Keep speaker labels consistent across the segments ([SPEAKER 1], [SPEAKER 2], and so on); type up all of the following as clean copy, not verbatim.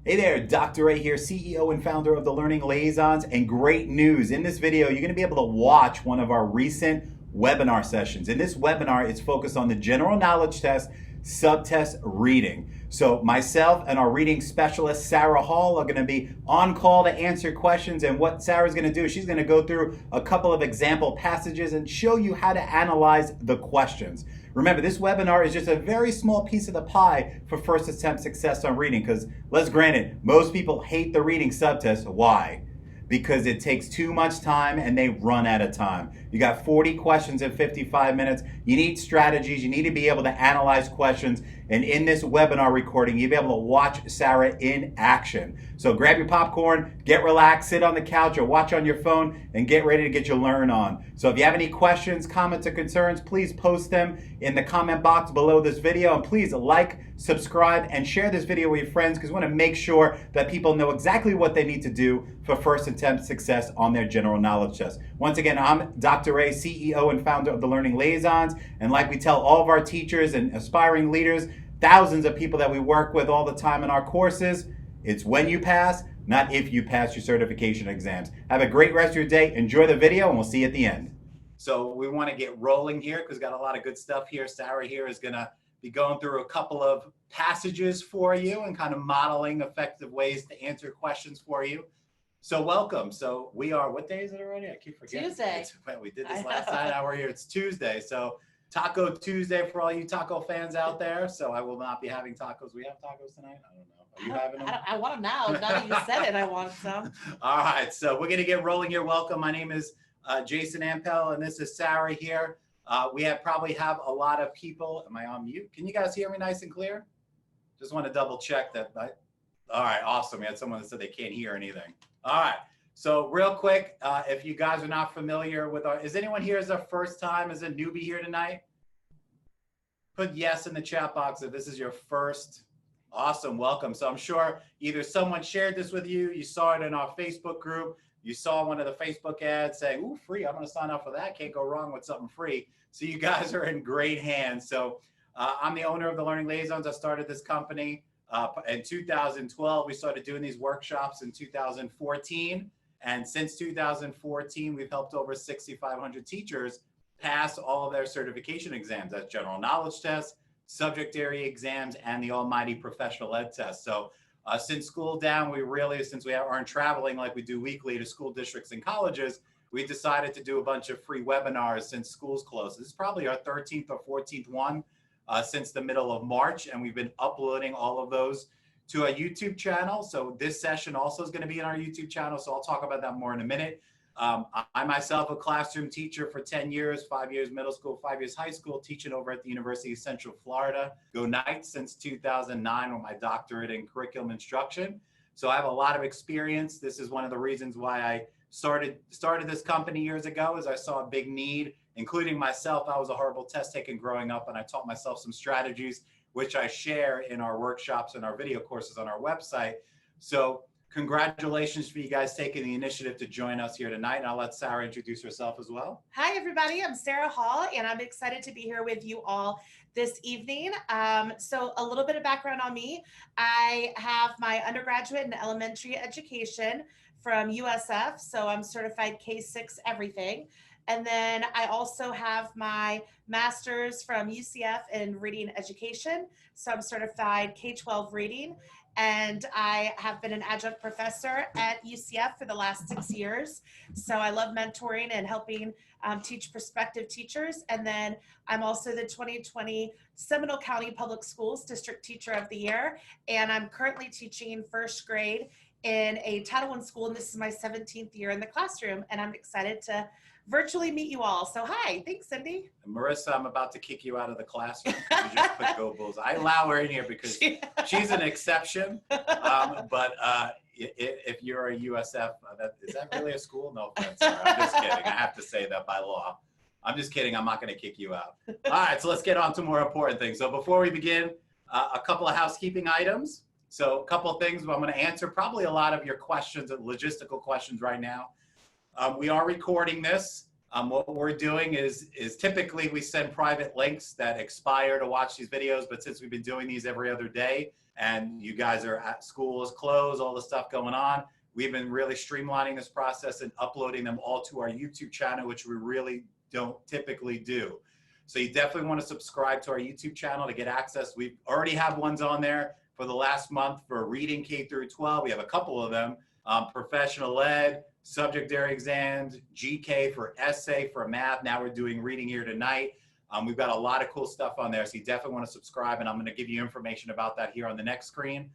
[SPEAKER 1] Hey there, Dr. A here, CEO and founder of the Learning Liaisons, and great news. In this video, you're going to be able to watch one of our recent webinar sessions. In this webinar, it's focused on the general knowledge test, subtest reading. So myself and our reading specialist, Sarah Hall, are going to be on call to answer questions. And what Sarah's going to do, she's going to go through a couple of example passages and show you how to analyze the questions. Remember, this webinar is just a very small piece of the pie for first attempt success on reading, because let's grant it, most people hate the reading subtest. Why? Because it takes too much time and they run out of time. You got 40 questions in 55 minutes. You need strategies. You need to be able to analyze questions. And in this webinar recording, you'll be able to watch Sarah in action. So grab your popcorn, get relaxed, sit on the couch or watch on your phone, and get ready to get your learn on. So if you have any questions, comments, or concerns, please post them in the comment box below this video. And please like, subscribe, and share this video with your friends, because we want to make sure that people know exactly what they need to do for first attempt success on their general knowledge test. Once again, I'm Dr. A, CEO and founder of the Learning Liaisons. And like we tell all of our teachers and aspiring leaders, thousands of people that we work with all the time in our courses, it's when you pass, not if you pass your certification exams. Have a great rest of your day. Enjoy the video, and we'll see you at the end. So we want to get rolling here because we've got a lot of good stuff here. Sarah here is going to be going through a couple of passages for you and kind of modeling effective ways to answer questions for you. So welcome. So we are, what day is it already? I keep forgetting.
[SPEAKER 2] Tuesday.
[SPEAKER 1] We did this last night. Now we're here. It's Tuesday. So Taco Tuesday for all you taco fans out there. So I will not be having tacos. We have tacos tonight? I don't know. Are you having them?
[SPEAKER 2] I want them now. Now that you said it, I want some.
[SPEAKER 1] All right. So we're going to get rolling here. Welcome. My name is Jason Ampel, and this is Sarah here. We probably have a lot of people. Am I on mute? Can you guys hear me nice and clear? Just want to double check that. All right, awesome. We had someone that said they can't hear anything. All right, so real quick, if you guys are not familiar with is anyone here as their first time, as a newbie here tonight? Put yes in the chat box if this is your first. Awesome, welcome. So I'm sure either someone shared this with you, you saw it in our Facebook group, you saw one of the Facebook ads saying, ooh, free, I'm going to sign up for that. Can't go wrong with something free. So you guys are in great hands. So I'm the owner of the Learning Liaisons. I started this company in 2012. We started doing these workshops in 2014. And since 2014, we've helped over 6,500 teachers pass all of their certification exams. That's general knowledge tests, subject area exams, and the almighty professional ed test. So since school down, since we aren't traveling like we do weekly to school districts and colleges, we decided to do a bunch of free webinars since school's closed. This is probably our 13th or 14th one since the middle of March, and we've been uploading all of those to a YouTube channel. So this session also is going to be in our YouTube channel, so I'll talk about that more in a minute. I myself, a classroom teacher for 10 years, 5 years middle school, 5 years high school, teaching over at the University of Central Florida. Go Knights since 2009 with my doctorate in curriculum instruction. So I have a lot of experience. This is one of the reasons why I started this company years ago, is I saw a big need, including myself. I was a horrible test taker growing up, and I taught myself some strategies, which I share in our workshops and our video courses on our website. So congratulations for you guys taking the initiative to join us here tonight. And I'll let Sarah introduce herself as well.
[SPEAKER 2] Hi, everybody. I'm Sarah Hall, and I'm excited to be here with you all this evening. So a little bit of background on me. I have my undergraduate in elementary education from USF. So I'm certified K-6 everything. And then I also have my master's from UCF in reading education. So I'm certified K-12 reading. And I have been an adjunct professor at UCF for the last 6 years. So I love mentoring and helping teach prospective teachers. And then I'm also the 2020 Seminole County Public Schools District Teacher of the Year. And I'm currently teaching first grade in a Title I school. And this is my 17th year in the classroom. And I'm excited to virtually meet you all. So hi, thanks, Cindy.
[SPEAKER 1] And Marissa, I'm about to kick you out of the classroom. You just put Go Bulls. I allow her in here because she's an exception. But if you're a USF, is that really a school? No offense. Sorry. I'm just kidding. I have to say that by law. I'm just kidding. I'm not going to kick you out. All right, so let's get on to more important things. So before we begin, a couple of housekeeping items. So a couple of things. I'm going to answer probably a lot of your questions, logistical questions right now. We are recording this. What we're doing is typically we send private links that expire to watch these videos, but since we've been doing these every other day and you guys are at school is closed, all the stuff going on, we've been really streamlining this process and uploading them all to our YouTube channel, which we really don't typically do. So you definitely want to subscribe to our YouTube channel to get access. We already have ones on there for the last month for reading K through 12. We have a couple of them, professional ed, subject area exams, GK for essay, for math. Now we're doing reading here tonight. We've got a lot of cool stuff on there, so you definitely want to subscribe, and I'm going to give you information about that here on the next screen.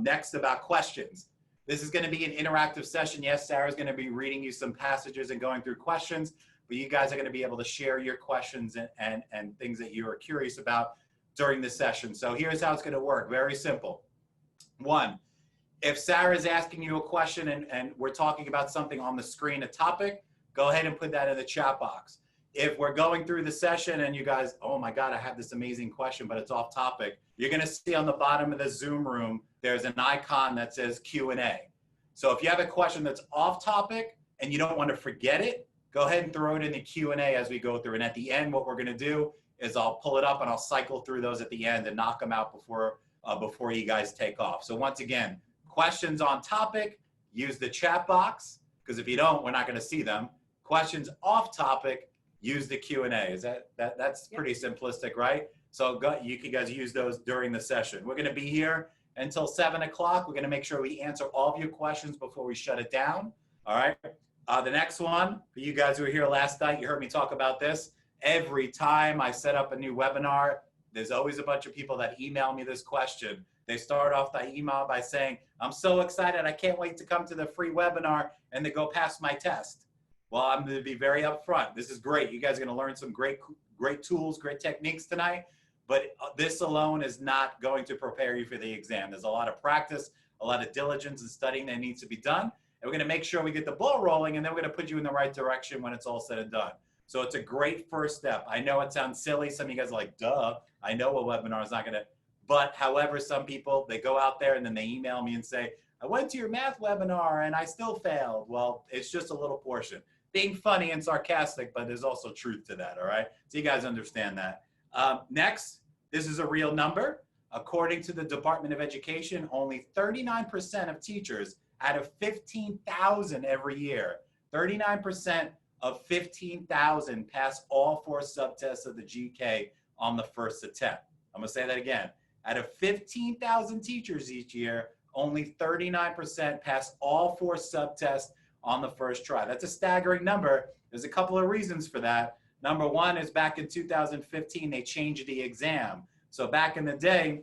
[SPEAKER 1] Next, about questions. This is going to be an interactive session. Yes, Sarah's going to be reading you some passages and going through questions, but you guys are going to be able to share your questions and things that you are curious about during the session. So here's how it's going to work. Very simple. One, if Sarah is asking you a question and we're talking about something on the screen, a topic, go ahead and put that in the chat box. If we're going through the session and you guys, oh my God, I have this amazing question, but it's off topic, you're going to see on the bottom of the Zoom room, there's an icon that says Q&A. So if you have a question that's off topic and you don't want to forget it, go ahead and throw it in the Q&A as we go through. And at the end, what we're going to do is I'll pull it up and I'll cycle through those at the end and knock them out before you guys take off. So once again, questions on topic, use the chat box, because if you don't, we're not going to see them. Questions off topic, use the Q&A. Is that's pretty simplistic, right? So you can guys use those during the session. We're going to be here until 7 o'clock. We're going to make sure we answer all of your questions before we shut it down. All right. The next one, for you guys who were here last night, you heard me talk about this. Every time I set up a new webinar, there's always a bunch of people that email me this question. They start off the email by saying, I'm so excited, I can't wait to come to the free webinar and to go pass my test. Well, I'm going to be very upfront. This is great. You guys are going to learn some great tools, great techniques tonight, but this alone is not going to prepare you for the exam. There's a lot of practice, a lot of diligence and studying that needs to be done. And we're going to make sure we get the ball rolling, and then we're going to put you in the right direction when it's all said and done. So it's a great first step. I know it sounds silly. Some of you guys are like, duh, I know a webinar is not going to. But however, some people, they go out there and then they email me and say, I went to your math webinar and I still failed. Well, it's just a little portion. Being funny and sarcastic, but there's also truth to that, all right? So you guys understand that. Next, this is a real number. According to the Department of Education, only 39% of teachers out of 15,000 every year, 39% of 15,000 pass all 4 subtests of the GK on the first attempt. I'm gonna say that again. Out of 15,000 teachers each year, only 39% pass all 4 subtests on the first try. That's a staggering number. There's a couple of reasons for that. Number one is back in 2015, they changed the exam. So back in the day,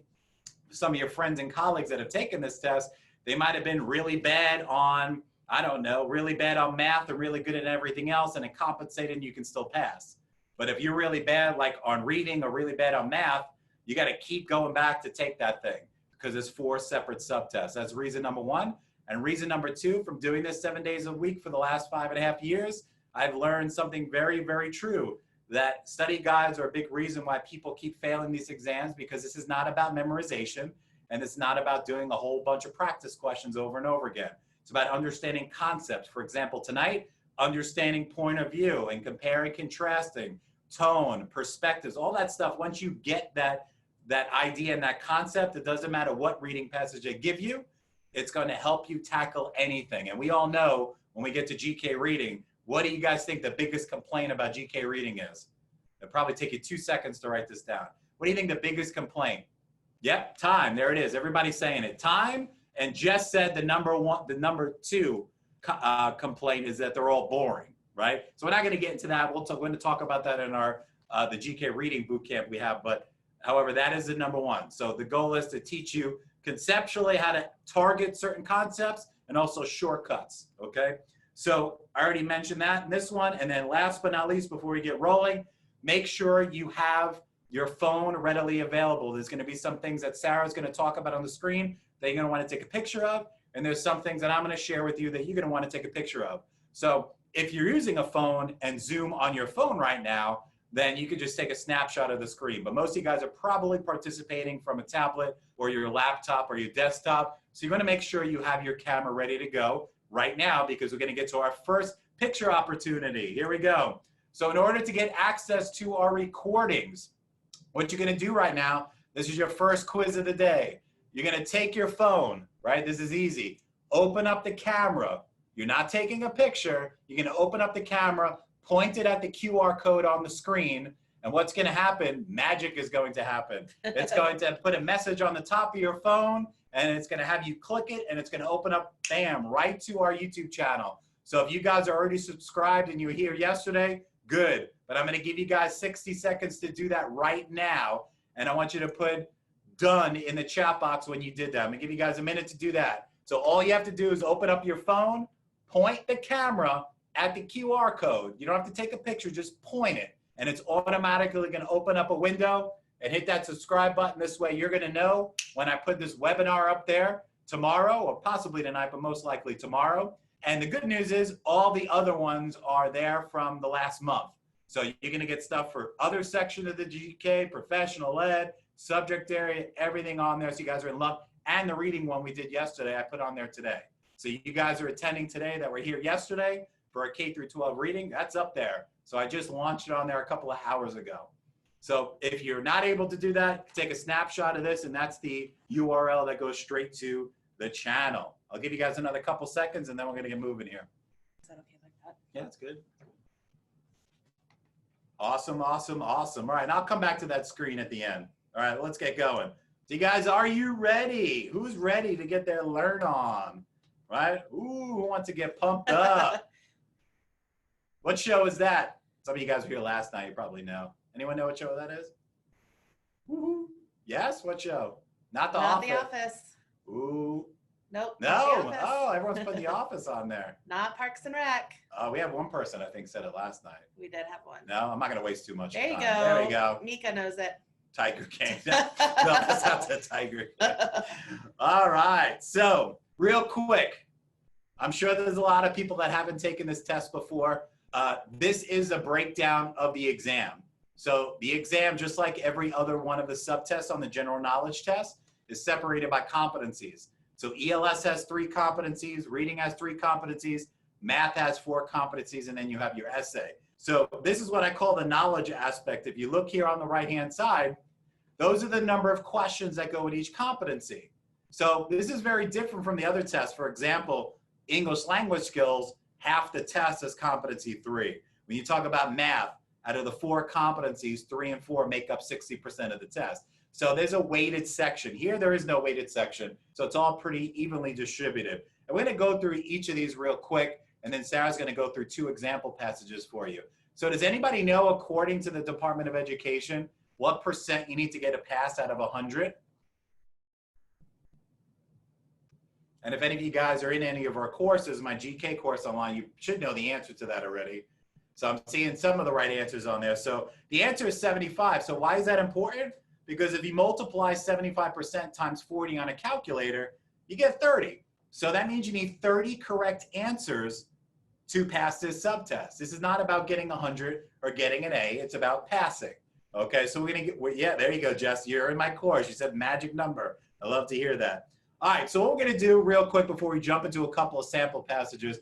[SPEAKER 1] some of your friends and colleagues that have taken this test, they might have been really bad on, I don't know, really bad on math or really good at everything else, and it compensated and you can still pass. But if you're really bad like on reading or really bad on math, you got to keep going back to take that thing because there's 4 separate subtests. That's reason number one. And reason number two, from doing this 7 days a week for the last 5.5 years, I've learned something very, very true, that study guides are a big reason why people keep failing these exams, because this is not about memorization and it's not about doing a whole bunch of practice questions over and over again. It's about understanding concepts. For example, tonight, understanding point of view and comparing, contrasting, tone, perspectives, all that stuff. Once you get that idea and that concept, it doesn't matter what reading passage they give you, it's going to help you tackle anything. And we all know when we get to GK reading, what do you guys think the biggest complaint about GK reading is? It'll probably take you 2 seconds to write this down. What do you think the biggest complaint? Yep, time. There it is. Everybody's saying it. Time. And Jess said the number two complaint is that they're all boring, right? So we're not going to get into that. We're going to talk about that in our the GK reading boot camp we have. But however, that is the number one. So the goal is to teach you conceptually how to target certain concepts and also shortcuts, okay? So I already mentioned that in this one. And then last but not least, before we get rolling, make sure you have your phone readily available. There's going to be some things that Sarah's going to talk about on the screen that you're going to want to take a picture of. And there's some things that I'm going to share with you that you're going to want to take a picture of. So if you're using a phone and Zoom on your phone right now, then you could just take a snapshot of the screen. But most of you guys are probably participating from a tablet or your laptop or your desktop. So you're going to make sure you have your camera ready to go right now, because we're going to get to our first picture opportunity. Here we go. So in order to get access to our recordings, what you're going to do right now, this is your first quiz of the day. You're going to take your phone, right? This is easy. Open up the camera. You're not taking a picture. You're going to open up the camera, point it at the QR code on the screen, and what's going to happen? Magic is going to happen. It's going to put a message on the top of your phone, and it's going to have you click it, and it's going to open up, bam, right to our YouTube channel. So if you guys are already subscribed and you were here yesterday, good. But I'm going to give you guys 60 seconds to do that right now, and I want you to put done in the chat box when you did that. I'm going to give you guys a minute to do that. So all you have to do is open up your phone, point the camera at the QR code. You don't have to take a picture, just point it. And it's automatically going to open up a window and hit that subscribe button. This way you're going to know when I put this webinar up there tomorrow, or possibly tonight, but most likely tomorrow. And the good news is all the other ones are there from the last month. So you're going to get stuff for other section of the GK, professional ed, subject area, everything on there. So you guys are in luck. And the reading one we did yesterday, I put on there today. So you guys are attending today that were here yesterday for our K through 12 reading, that's up there. So I just launched it on there a couple of hours ago. So if you're not able to do that, take a snapshot of this, and that's the URL that goes straight to the channel. I'll give you guys another couple seconds, and then we're going to get moving here.
[SPEAKER 2] Is that okay like that?
[SPEAKER 1] Yeah, that's good. Awesome, awesome, awesome. All right, and I'll come back to that screen at the end. All right, let's get going. So you guys, are you ready? Who's ready to get their learn on? Right? Ooh, who wants to get pumped up? What show is that? Some of you guys were here last night. You probably know. Anyone know what show that is? Woo-hoo. Yes? What show? Not The Office.
[SPEAKER 2] Not The Office.
[SPEAKER 1] Ooh.
[SPEAKER 2] Nope.
[SPEAKER 1] No. Oh, everyone's put The Office on there.
[SPEAKER 2] Not Parks and Rec.
[SPEAKER 1] We have one person, I think, said it last night.
[SPEAKER 2] We did have one.
[SPEAKER 1] No, I'm not going to waste too much
[SPEAKER 2] There you
[SPEAKER 1] time.
[SPEAKER 2] go.
[SPEAKER 1] There you go.
[SPEAKER 2] Mika knows it.
[SPEAKER 1] Tiger King. No, that's not the Tiger King. All right. So, real quick, I'm sure there's a lot of people that haven't taken this test before. This is a breakdown of the exam. So the exam, just like every other one of the subtests on the general knowledge test, is separated by competencies. So ELS has 3 competencies, reading has 3 competencies, math has 4 competencies, and then you have your essay. So this is what I call the knowledge aspect. If you look here on the right-hand side, those are the number of questions that go with each competency. So this is very different from the other tests. For example, English language skills, half the test is competency 3. When you talk about math, out of the 4 competencies, 3 and 4 make up 60% of the test. So there's a weighted section. Here, there is no weighted section. So it's all pretty evenly distributed. And we're going to go through each of these real quick, and then Sarah's going to go through 2 example passages for you. So does anybody know, according to the Department of Education, what % you need to get a pass out of 100? And if any of you guys are in any of our courses, my GK course online, you should know the answer to that already. So I'm seeing some of the right answers on there. So the answer is 75. So why is that important? Because if you multiply 75% times 40 on a calculator, you get 30. So that means you need 30 correct answers to pass this subtest. This is not about getting 100 or getting an A. It's about passing. Okay, so we're going to get, yeah, there you go, Jess. You're in my course. You said magic number. I love to hear that. All right, so what we're going to do real quick before we jump into a couple of sample passages,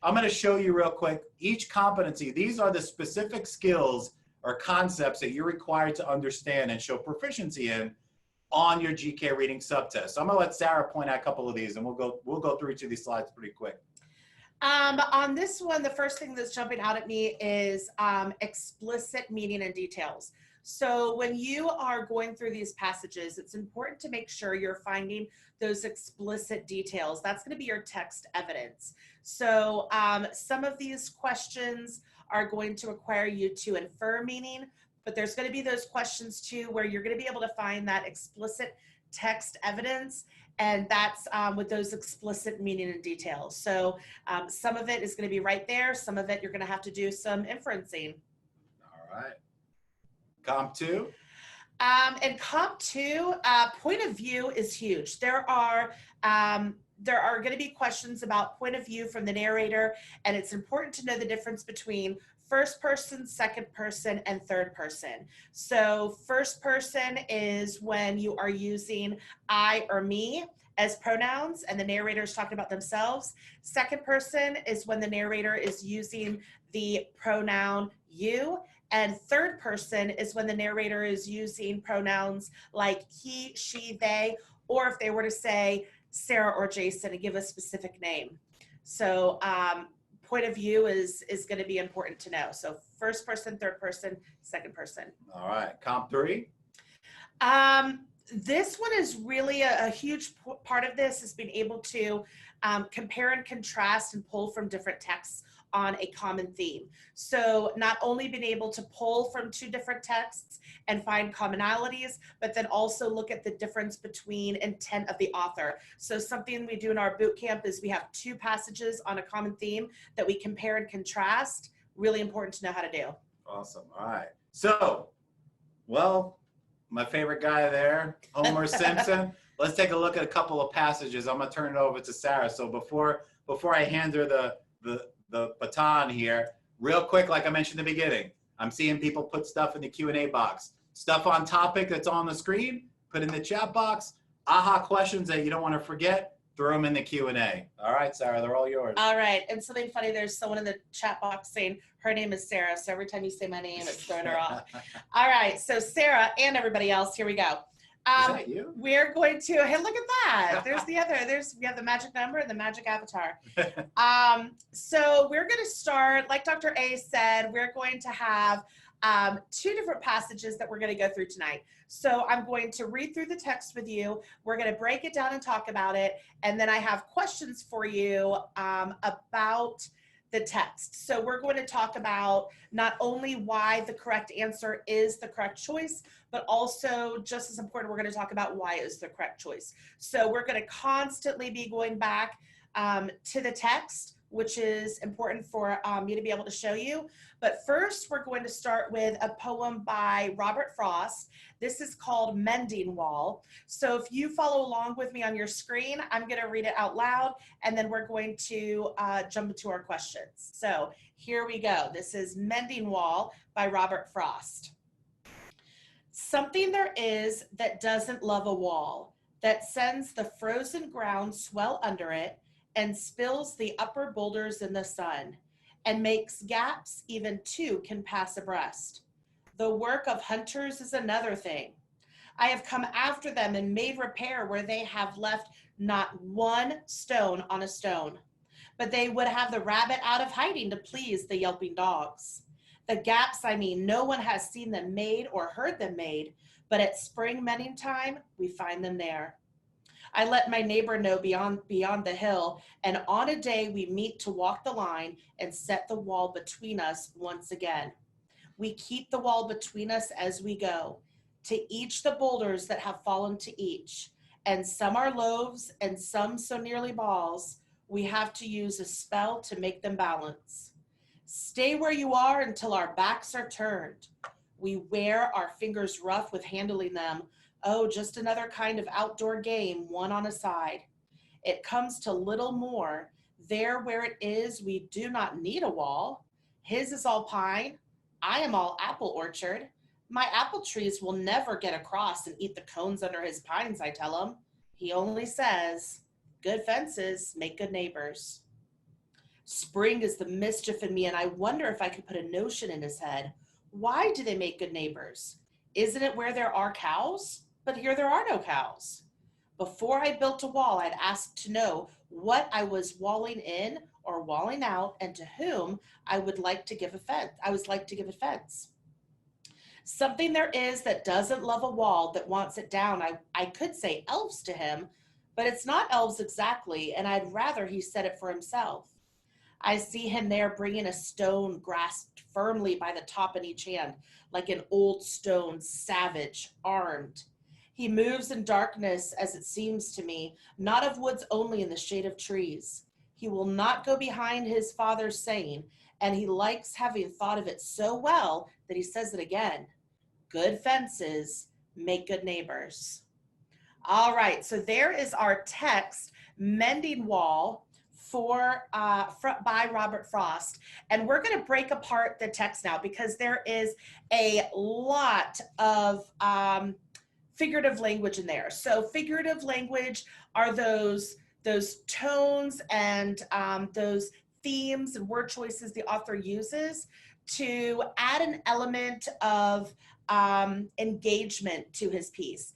[SPEAKER 1] I'm going to show you real quick each competency. These are the specific skills or concepts that you're required to understand and show proficiency in on your GK reading subtest. So I'm going to let Sarah point out a couple of these, and we'll go through each of these slides pretty quick.
[SPEAKER 2] On this one, the first thing that's jumping out at me is explicit meaning and details. So when you are going through these passages, it's important to make sure you're finding those explicit details. That's going to be your text evidence. So some of these questions are going to require you to infer meaning, but there's going to be those questions too where you're going to be able to find that explicit text evidence, and that's with those explicit meaning and details. So some of it is going to be right there. Some of it you're going to have to do some inferencing.
[SPEAKER 1] All right. Comp 2?
[SPEAKER 2] In Comp 2, point of view is huge. There are going to be questions about point of view from the narrator, and it's important to know the difference between first person, second person, and third person. So first person is when you are using I or me, as pronouns and the narrator is talking about themselves. Second person is when the narrator is using the pronoun you. And third person is when the narrator is using pronouns like he, she, they, or if they were to say Sarah or Jason and give a specific name. So point of view is going to be important to know. So first person, third person, second person.
[SPEAKER 1] All right, comp 3.
[SPEAKER 2] This one is really a huge part of this is being able to compare and contrast and pull from different texts on a common theme. So not only being able to pull from 2 different texts and find commonalities, but then also look at the difference between intent of the author. So something we do in our boot camp is we have 2 passages on a common theme that we compare and contrast. Really important to know how to do.
[SPEAKER 1] Awesome. All right. So, well, my favorite guy there, Homer Simpson. Let's take a look at a couple of passages. I'm gonna turn it over to Sarah. So before I hand her the baton here, real quick, like I mentioned in the beginning, I'm seeing people put stuff in the Q&A box. Stuff on topic that's on the screen, put in the chat box. Aha questions that you don't want to forget, throw them in the Q&A. All right, Sarah, they're all yours.
[SPEAKER 2] All right, and something funny, there's someone in the chat box saying her name is Sarah, so every time you say my name, it's throwing her off. All right, so Sarah and everybody else, here we go.
[SPEAKER 1] Is that you?
[SPEAKER 2] We're going to, hey, look at that. There's the other, we have the magic number and the magic avatar. So we're going to start, like Dr. A said, we're going to have 2 different passages that we're going to go through tonight. So I'm going to read through the text with you. We're going to break it down and talk about it. And then I have questions for you about the text. So we're going to talk about not only why the correct answer is the correct choice, but also just as important, we're going to talk about why is the correct choice. So we're going to constantly be going back to the text, which is important for me to be able to show you. But first, we're going to start with a poem by Robert Frost. This is called Mending Wall. So if you follow along with me on your screen, I'm going to read it out loud, and then we're going to jump into our questions. So here we go. This is Mending Wall by Robert Frost. Something there is that doesn't love a wall, that sends the frozen ground swell under it, and spills the upper boulders in the sun, and makes gaps even 2 can pass abreast. The work of hunters is another thing. I have come after them and made repair where they have left not 1 stone on a stone, but they would have the rabbit out of hiding to please the yelping dogs. The gaps, I mean, no one has seen them made or heard them made, but at spring mending time, we find them there. I let my neighbor know beyond the hill, and on a day we meet to walk the line and set the wall between us once again. We keep the wall between us as we go, to each the boulders that have fallen to each, and some are loaves and some so nearly balls, we have to use a spell to make them balance. Stay where you are until our backs are turned. We wear our fingers rough with handling them. Oh, just another kind of outdoor game, one on a side. It comes to little more. There where it is, we do not need a wall. His is all pine. I am all apple orchard. My apple trees will never get across and eat the cones under his pines, I tell him. He only says, good fences make good neighbors. Spring is the mischief in me, and I wonder if I could put a notion in his head. Why do they make good neighbors? Isn't it where there are cows? But here there are no cows. Before I built a wall, I'd ask to know what I was walling in or walling out, and to whom I would like to give a fence. Something there is that doesn't love a wall, that wants it down. I could say elves to him, but it's not elves exactly, and I'd rather he said it for himself. I see him there bringing a stone grasped firmly by the top in each hand, like an old stone, savage, armed. He moves in darkness, as it seems to me, not of woods only in the shade of trees. He will not go behind his father's saying, and he likes having thought of it so well that he says it again. Good fences make good neighbors. All right, so there is our text, Mending Wall, by Robert Frost. And we're going to break apart the text now because there is a lot of figurative language in there. So figurative language are those tones and those themes and word choices the author uses to add an element of engagement to his piece.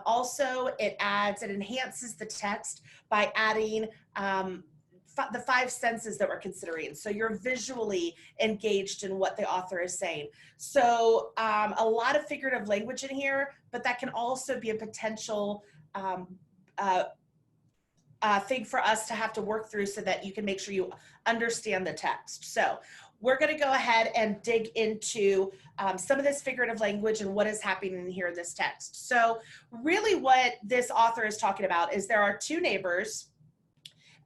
[SPEAKER 2] Also, it enhances the text by adding the 5 senses that we're considering. So you're visually engaged in what the author is saying. So a lot of figurative language in here, but that can also be a potential thing for us to have to work through so that you can make sure you understand the text. So we're going to go ahead and dig into some of this figurative language and what is happening here in this text. So really what this author is talking about is there are 2 neighbors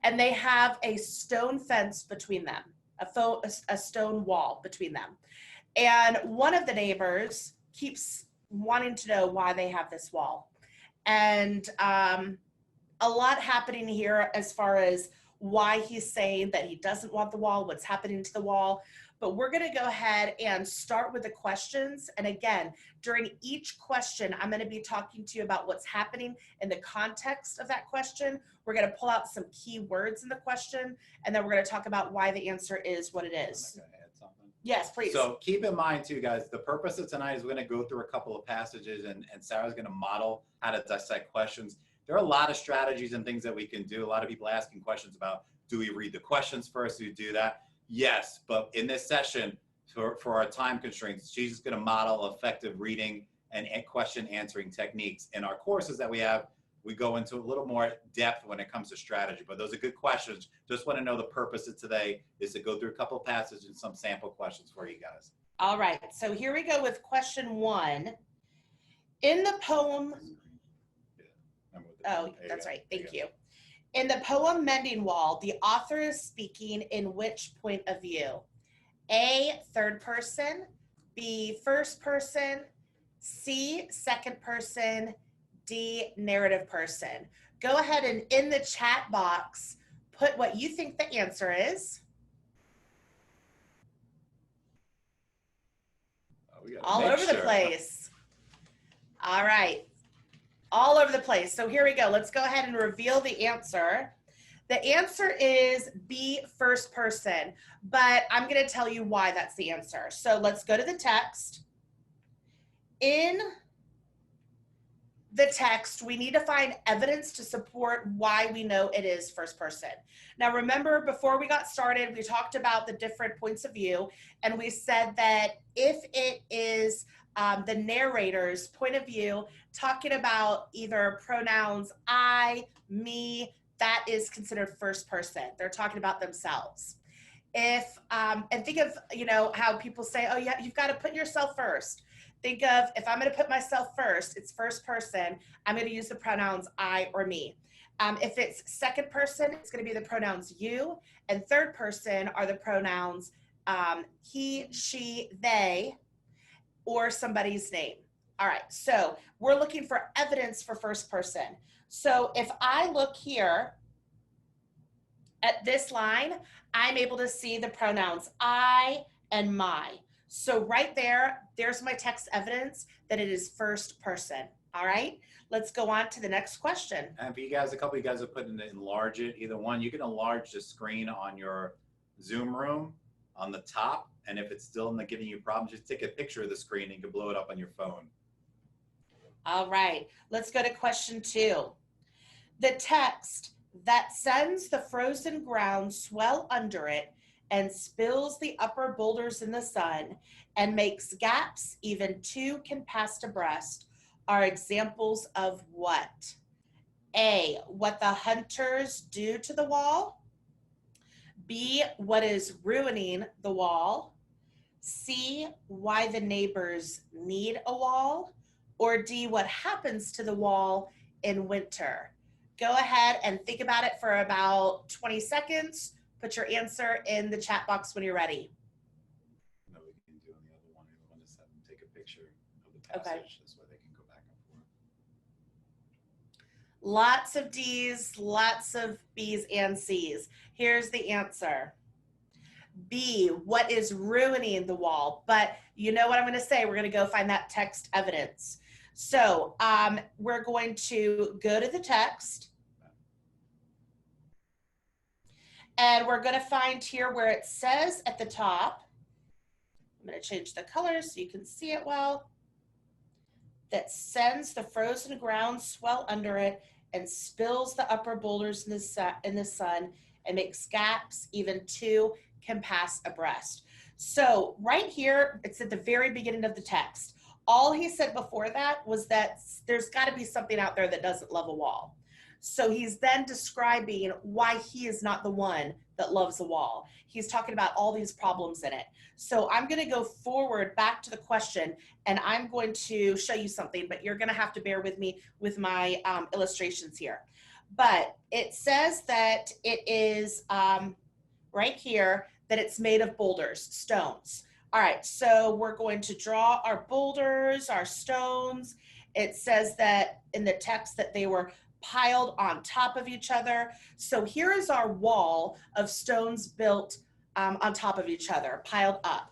[SPEAKER 2] and they have a stone fence between them, a stone wall between them. And one of the neighbors keeps wanting to know why they have this wall. And a lot happening here as far as why he's saying that he doesn't want the wall, what's happening to the wall. But we're going to go ahead and start with the questions. And again, during each question, I'm going to be talking to you about what's happening in the context of that question. We're going to pull out some key words in the question, and then we're going to talk about why the answer is what it is.
[SPEAKER 1] I'm gonna add something.
[SPEAKER 2] Yes, please.
[SPEAKER 1] So keep in mind too, guys, the purpose of tonight is we're going to go through a couple of passages and Sarah's going to model how to dissect questions. There are a lot of strategies and things that we can do. A lot of people asking questions about, do we read the questions first? Do we do that? Yes, but in this session, for our time constraints, she's just going to model effective reading and question answering techniques. In our courses that we have, we go into a little more depth when it comes to strategy, but those are good questions. Just want to know the purpose of today is to go through a couple of passages and some sample questions for you guys.
[SPEAKER 2] All right, so here we go with question 1. In the poem, oh, that's right, thank you. In the poem Mending Wall, the author is speaking in which point of view? A, third person, B, first person, C, second person, D, narrative person. Go ahead and in the chat box, put what you think the answer is. All over the place. All right. All over the place. So here we go. Let's go ahead and reveal the answer. The answer is B, first person, but I'm going to tell you why that's the answer. So let's go to the text. In the text, we need to find evidence to support why we know it is first person. Now, remember, before we got started, we talked about the different points of view, and we said that if it is the narrator's point of view, talking about either pronouns I, me, that is considered first person. They're talking about themselves. If, and think of, you know, how people say, oh yeah, you've got to put yourself first. Think of, if I'm going to put myself first, it's first person, I'm going to use the pronouns I or me. If it's second person, it's going to be the pronouns you, and third person are the pronouns he, she, they, or somebody's name. All right, so we're looking for evidence for first person. So if I look here at this line, I'm able to see the pronouns I and my. So right there, there's my text evidence that it is first person. All right, let's go on to the next question.
[SPEAKER 1] And for you guys, a couple of you guys have put in enlarge it. Either one, you can enlarge the screen on your Zoom room on the top. And if it's still not giving you problems, just take a picture of the screen and you can blow it up on your phone.
[SPEAKER 2] All right, let's go to question 2. The text that sends the frozen ground swell under it and spills the upper boulders in the sun and makes gaps even 2 can pass abreast are examples of what? A, what the hunters do to the wall. B, what is ruining the wall. C, why the neighbors need a wall. Or D, what happens to the wall in winter. Go ahead and think about it for about 20 seconds. Put your answer in the chat box when you're ready.
[SPEAKER 1] No, we can do on the other one. We want to have them take a picture of the passage.
[SPEAKER 2] Okay.
[SPEAKER 1] This way they can go back and forth.
[SPEAKER 2] Lots of D's, lots of B's and C's. Here's the answer. B, what is ruining the wall? But you know what I'm going to say? We're going to go find that text evidence. So we're going to go to the text. And we're going to find here where it says at the top, I'm going to change the color so you can see it well, that sends the frozen ground swell under it and spills the upper boulders in the sun and makes gaps even two can pass abreast. So right here, it's at the very beginning of the text. All he said before that was that there's got to be something out there that doesn't love a wall. So he's then describing why he is not the one that loves a wall. He's talking about all these problems in it. So I'm going to go forward back to the question, and I'm going to show you something, but you're going to have to bear with me with my illustrations here. But it says that it is right here that it's made of boulders, stones. All right, so we're going to draw our boulders, our stones. It says that in the text that they were piled on top of each other. So here is our wall of stones built on top of each other, piled up.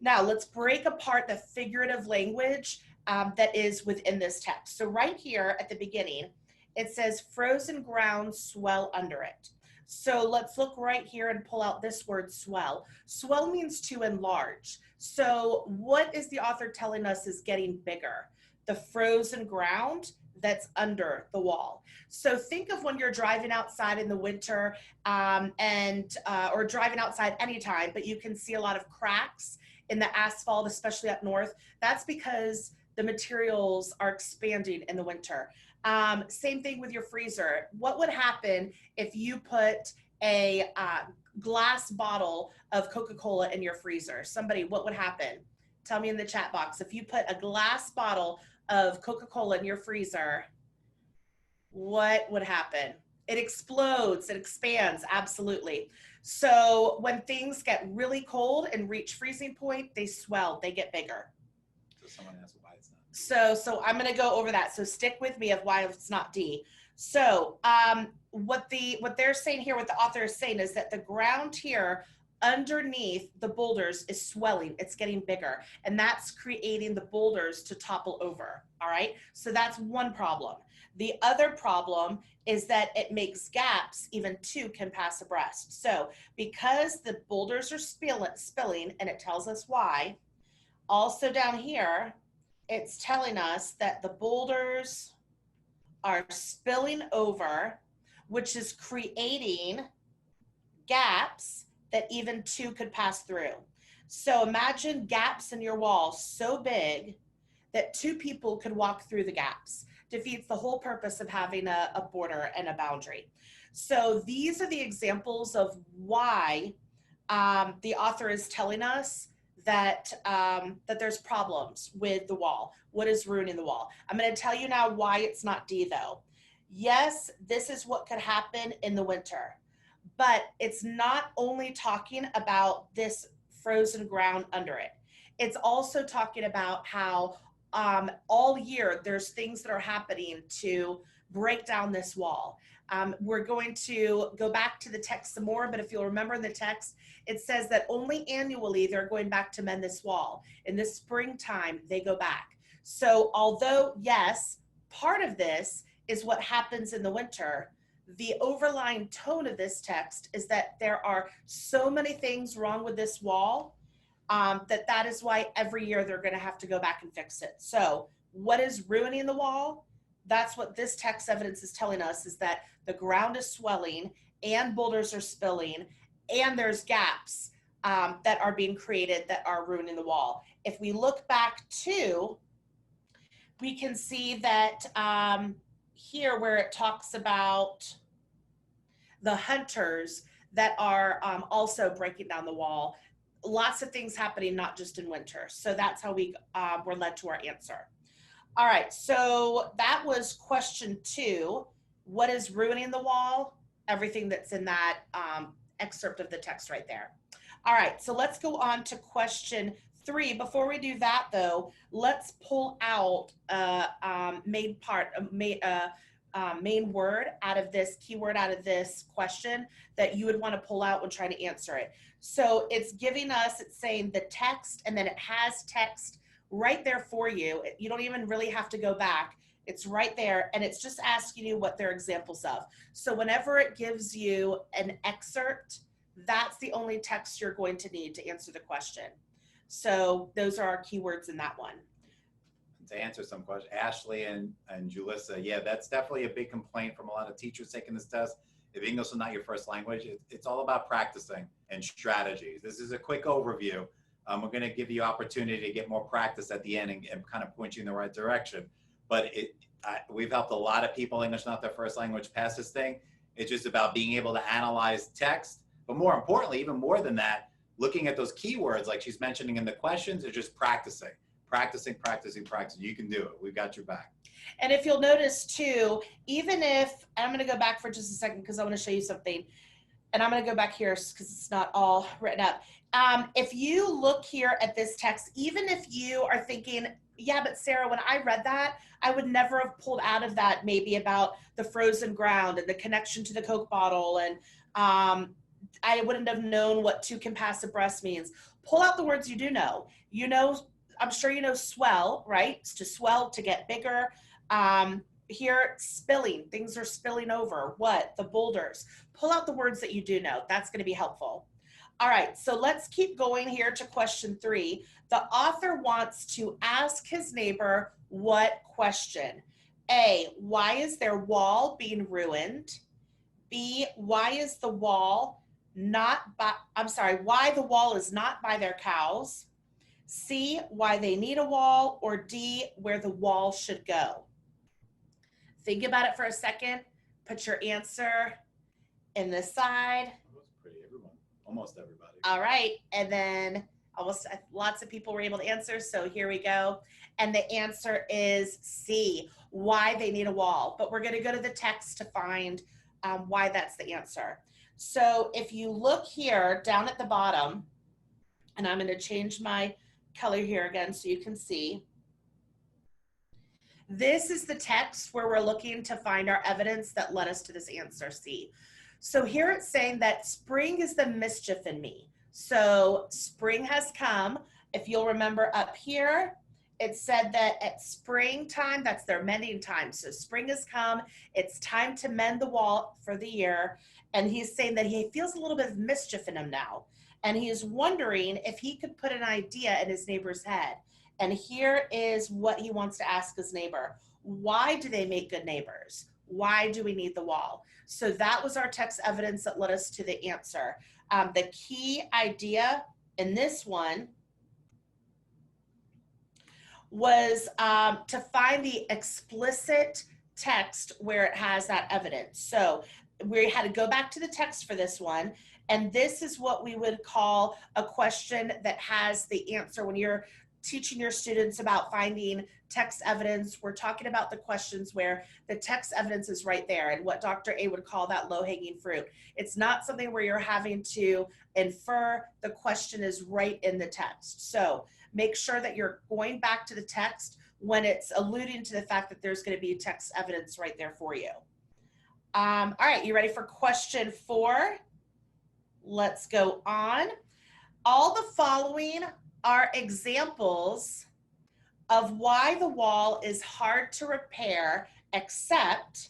[SPEAKER 2] Now let's break apart the figurative language that is within this text. So right here at the beginning, it says frozen ground swell under it. So let's look right here and pull out this word swell. Swell means to enlarge. So what is the author telling us is getting bigger? The frozen ground that's under the wall. So think of when you're driving outside in the winter or driving outside anytime, but you can see a lot of cracks in the asphalt, especially up north. That's because the materials are expanding in the winter. Same thing with your freezer. What would happen if you put a glass bottle of Coca-Cola in your freezer? Somebody, what would happen? Tell me in the chat box. If you put a glass bottle of Coca-Cola in your freezer, what would happen? It explodes, it expands, absolutely. So when things get really cold and reach freezing point, they swell, they get bigger.
[SPEAKER 1] So someone asked why it's not.
[SPEAKER 2] So I'm gonna go over that. So stick with me of why it's not D. So what they're saying here, what the author is saying is that the ground here underneath the boulders is swelling, it's getting bigger, and that's creating the boulders to topple over. All right, so that's one problem. The other problem is that it makes gaps even two can pass abreast. So because the boulders are spilling, and it tells us why, also down here it's telling us that the boulders are spilling over, which is creating gaps that even two could pass through. So imagine gaps in your wall so big that two people could walk through the gaps. Defeats the whole purpose of having a border and a boundary. So these are the examples of why the author is telling us that that there's problems with the wall. What is ruining the wall? I'm going to tell you now why it's not D though. Yes, this is what could happen in the winter. But it's not only talking about this frozen ground under it. It's also talking about how all year there's things that are happening to break down this wall. We're going to go back to the text some more, but if you'll remember in the text, it says that only annually they're going back to mend this wall. In the springtime, they go back. So although, yes, part of this is what happens in the winter, the overlying tone of this text is that there are so many things wrong with this wall that is why every year they're going to have to go back and fix it. So what is ruining the wall? That's what this text evidence is telling us, is that the ground is swelling and boulders are spilling and there's gaps that are being created that are ruining the wall. If we look back to, we can see that here where it talks about the hunters that are also breaking down the wall, lots of things happening, not just in winter. So that's how we were led to our answer. All right, so that was question 2. What is ruining the wall? Everything that's in that excerpt of the text right there. All right, so let's go on to question 3. Before we do that though, let's pull out main word out of this, keyword out of this question that you would want to pull out when trying to answer it. So it's giving us, it's saying the text, and then it has text right there for you. You don't even really have to go back. It's right there, and it's just asking you what they're examples of. So whenever it gives you an excerpt, that's the only text you're going to need to answer the question. So those are our keywords in that one.
[SPEAKER 1] To answer some questions, Ashley and Julissa, yeah, that's definitely a big complaint from a lot of teachers taking this test. If English is not your first language, it's all about practicing and strategies. This is a quick overview. We're going to give you opportunity to get more practice at the end and kind of point you in the right direction. But we've helped a lot of people, English not their first language, pass this thing. It's just about being able to analyze text. But more importantly, even more than that, looking at those keywords like she's mentioning in the questions, is just practicing. Practicing. You can do it. We've got your back.
[SPEAKER 2] And if you'll notice too, even if, I'm going to go back for just a second because I want to show you something. And I'm going to go back here because it's not all written up. If you look here at this text, even if you are thinking, yeah, but Sarah, when I read that, I would never have pulled out of that maybe about the frozen ground and the connection to the Coke bottle. And I wouldn't have known what to compassive breast means. Pull out the words you do know. You know, I'm sure you know swell, right? It's to swell, to get bigger. Here, spilling, things are spilling over. What? The boulders. Pull out the words that you do know. That's going to be helpful. All right, so let's keep going here to question 3. The author wants to ask his neighbor what question? A, why is their wall being ruined? B, why is the wall why the wall is not by their cows? C, why they need a wall, or D, where the wall should go? Think about it for a second. Put your answer in the side.
[SPEAKER 1] Almost everybody.
[SPEAKER 2] All right, and then lots of people were able to answer, so here we go. And the answer is C, why they need a wall. But we're going to go to the text to find why that's the answer. So if you look here down at the bottom, and I'm going to change my color here again so you can see. This is the text where we're looking to find our evidence that led us to this answer C. So here it's saying that spring is the mischief in me. So spring has come. If you'll remember up here, it said that at springtime, that's their mending time. So spring has come. It's time to mend the wall for the year. And he's saying that he feels a little bit of mischief in him now. And he is wondering if he could put an idea in his neighbor's head. And here is what he wants to ask his neighbor. Why do they make good neighbors? Why do we need the wall? So that was our text evidence that led us to the answer. The key idea in this one was to find the explicit text where it has that evidence. So we had to go back to the text for this one. And this is what we would call a question that has the answer. When you're teaching your students about finding text evidence, we're talking about the questions where the text evidence is right there and what Dr. A would call that low-hanging fruit. It's not something where you're having to infer. The question is right in the text. So make sure that you're going back to the text when it's alluding to the fact that there's going to be text evidence right there for you. All right, you ready for question 4? Let's go on. All the following are examples of why the wall is hard to repair, except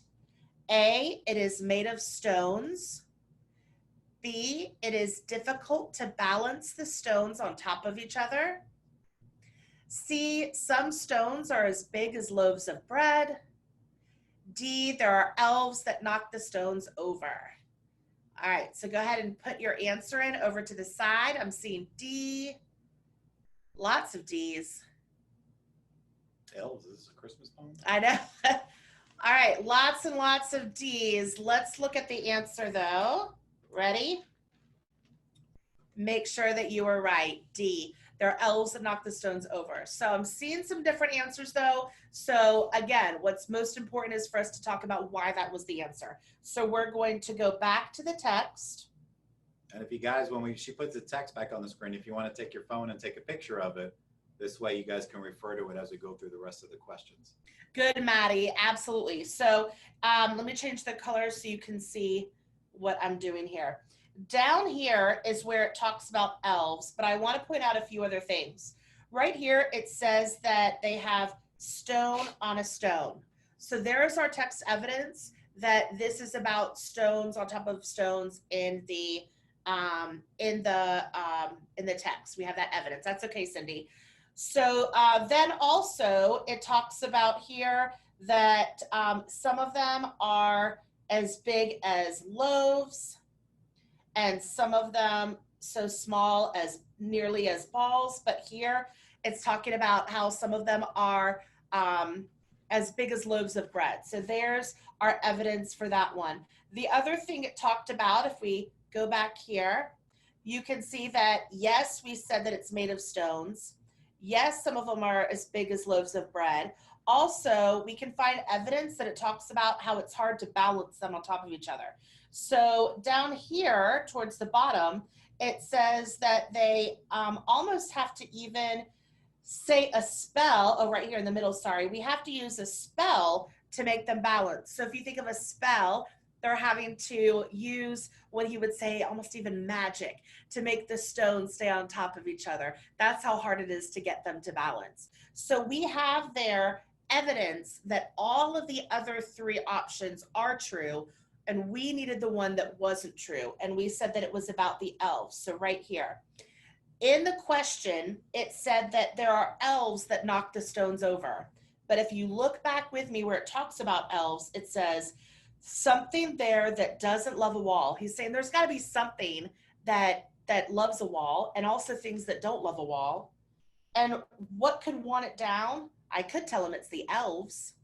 [SPEAKER 2] A, it is made of stones. B, it is difficult to balance the stones on top of each other. C, some stones are as big as loaves of bread. D, there are elves that knock the stones over. All right, so go ahead and put your answer in over to the side. I'm seeing D, lots of D's.
[SPEAKER 1] Elves, is this a Christmas poem?
[SPEAKER 2] I know. All right, lots and lots of D's. Let's look at the answer though. Ready? Make sure that you are right, D. There are elves that knock the stones over. So I'm seeing some different answers though. So again, what's most important is for us to talk about why that was the answer. So we're going to go back to the text.
[SPEAKER 1] And if you guys, when she puts the text back on the screen, if you want to take your phone and take a picture of it, this way you guys can refer to it as we go through the rest of the questions.
[SPEAKER 2] Good, Maddie, absolutely. So let me change the color so you can see what I'm doing here. Down here is where it talks about elves, but I want to point out a few other things. Right here, it says that they have stone on a stone. So there's our text evidence that this is about stones on top of stones in the text. We have that evidence. That's okay, Cindy. So then also it talks about here that some of them are as big as loaves, and some of them so small as nearly as balls. But here it's talking about how some of them are as big as loaves of bread. So there's our evidence for that one. The other thing it talked about, if we go back here, you can see that, yes, we said that it's made of stones. Yes, some of them are as big as loaves of bread. Also, we can find evidence that it talks about how it's hard to balance them on top of each other. So down here towards the bottom, it says that they almost have to even say a spell. Oh, right here in the middle, sorry. We have to use a spell to make them balance. So if you think of a spell, they're having to use what he would say almost even magic to make the stones stay on top of each other. That's how hard it is to get them to balance. So we have there evidence that all of the other three options are true, and we needed the one that wasn't true. And we said that it was about the elves. So right here. In the question, it said that there are elves that knock the stones over. But if you look back with me where it talks about elves, it says something there that doesn't love a wall. He's saying there's got to be something that loves a wall, and also things that don't love a wall. And what could want it down? I could tell him it's the elves,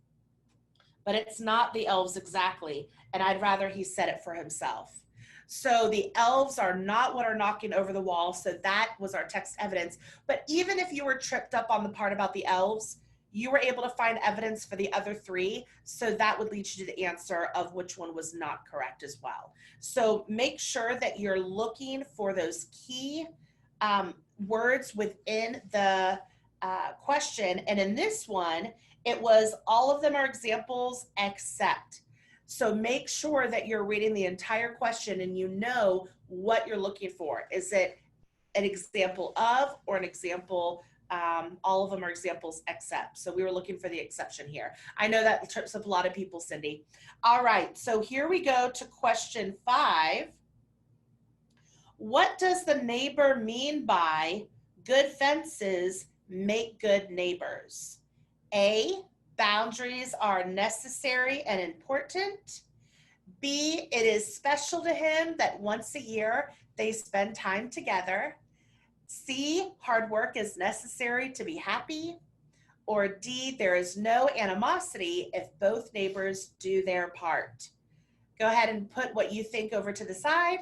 [SPEAKER 2] but it's not the elves exactly. And I'd rather he said it for himself. So the elves are not what are knocking over the wall. So that was our text evidence. But even if you were tripped up on the part about the elves, you were able to find evidence for the other three. So that would lead you to the answer of which one was not correct as well. So make sure that you're looking for those key words within the question. And in this one, it was all of them are examples except. So make sure that you're reading the entire question and you know what you're looking for. Is it an example of or an example? All of them are examples except. So we were looking for the exception here. I know that trips up a lot of people, Cindy. All right, so here we go to question 5. What does the neighbor mean by good fences make good neighbors? A, boundaries are necessary and important. B, it is special to him that once a year they spend time together. C, hard work is necessary to be happy. Or D, there is no animosity if both neighbors do their part. Go ahead and put what you think over to the side.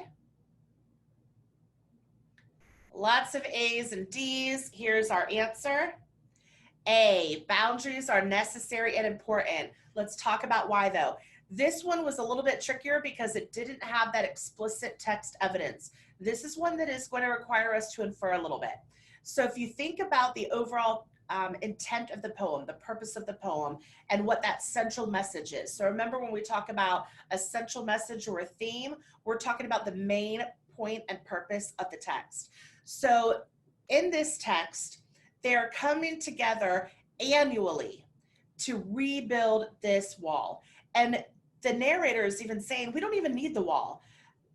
[SPEAKER 2] Lots of A's and D's. Here's our answer. A, boundaries are necessary and important. Let's talk about why though. This one was a little bit trickier because it didn't have that explicit text evidence. This is one that is going to require us to infer a little bit. So if you think about the overall intent of the poem, the purpose of the poem, and what that central message is. So remember when we talk about a central message or a theme, we're talking about the main point and purpose of the text. So in this text, they're coming together annually to rebuild this wall. And the narrator is even saying, we don't even need the wall.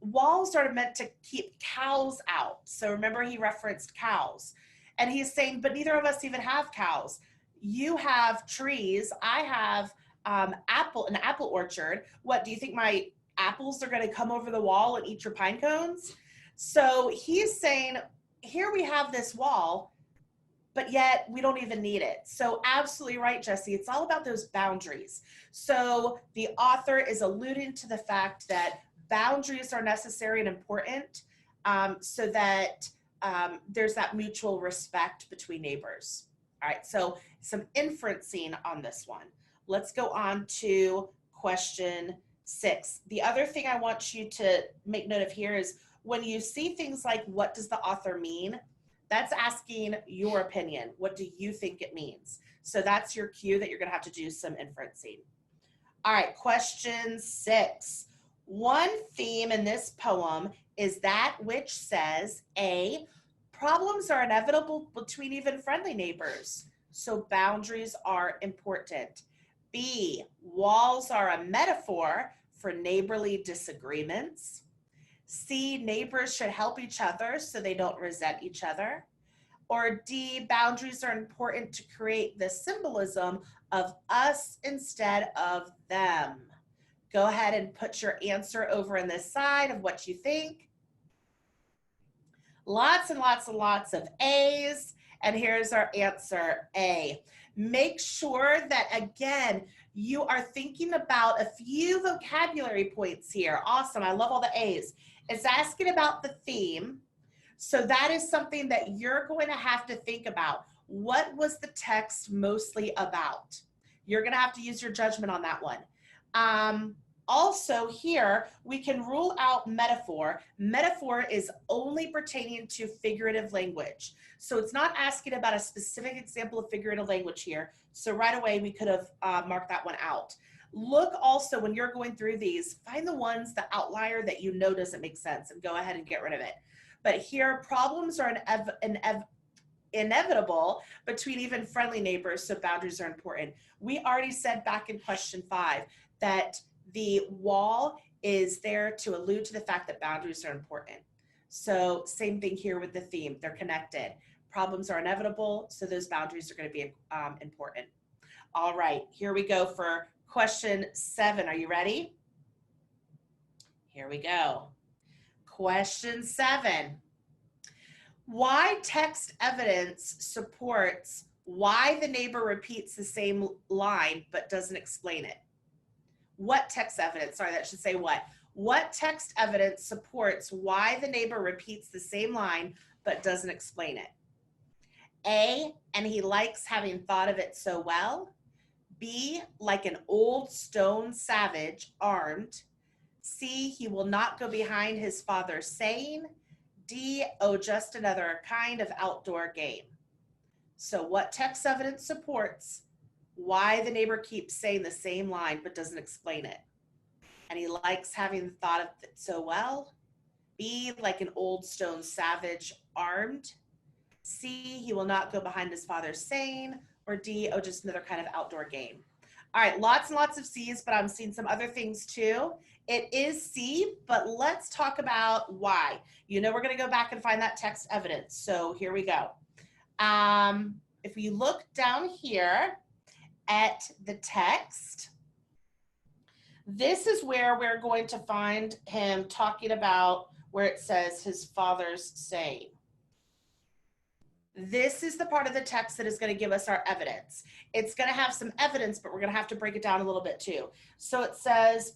[SPEAKER 2] Walls are meant to keep cows out. So remember he referenced cows. And he's saying, but neither of us even have cows. You have trees. I have an apple orchard. What, do you think my apples are going to come over the wall and eat your pine cones? So he's saying, here we have this wall, but yet we don't even need it. So absolutely right, Jesse. It's all about those boundaries. So the author is alluding to the fact that boundaries are necessary and important so that there's that mutual respect between neighbors. All right, so some inferencing on this one. Let's go on to question 6. The other thing I want you to make note of here is when you see things like, what does the author mean? That's asking your opinion. What do you think it means? So that's your cue that you're gonna have to do some inferencing. All right, question 6. One theme in this poem is that which says A, Problems are inevitable between even friendly neighbors, so boundaries are important. B, walls are a metaphor for neighborly disagreements. C, neighbors should help each other so they don't resent each other. Or D, boundaries are important to create the symbolism of us instead of them. Go ahead and put your answer over on this side of what you think. Lots and lots and lots of A's. And here's our answer, A. Make sure that, again, you are thinking about a few vocabulary points here. Awesome. I love all the A's. It's asking about the theme. So that is something that you're going to have to think about. What was the text mostly about? You're going to have to use your judgment on that one. Also here, we can rule out metaphor. Metaphor is only pertaining to figurative language. So it's not asking about a specific example of figurative language here. So right away, we could have marked that one out. Look also when you're going through these, find the ones, the outlier that you know doesn't make sense and go ahead and get rid of it. But here, problems are inevitable between even friendly neighbors, so boundaries are important. We already said back in question 5 that the wall is there to allude to the fact that boundaries are important. So same thing here with the theme, they're connected. Problems are inevitable, so those boundaries are going to be important. All right, here we go for question 7. Are you ready? Here we go. Question 7. Why text evidence supports why the neighbor repeats the same line but doesn't explain it? What text evidence, sorry, that should say what? What text evidence supports why the neighbor repeats the same line but doesn't explain it? A, and he likes having thought of it so well. B, like an old stone savage armed. C, he will not go behind his father's saying. D, oh, just another kind of outdoor game. So what text evidence supports why the neighbor keeps saying the same line but doesn't explain it? And he likes having thought of it so well. B, like an old stone savage armed. C, he will not go behind his father's saying. Or D, oh, just another kind of outdoor game. All right, lots and lots of C's, but I'm seeing some other things too. It is C, but let's talk about why. You know, we're going to go back and find that text evidence. So here we go. If we look down here at the text, this is where we're going to find him talking about where it says his father's saying. This is the part of the text that is going to give us our evidence. It's going to have some evidence, but we're going to have to break it down a little bit too. So it says,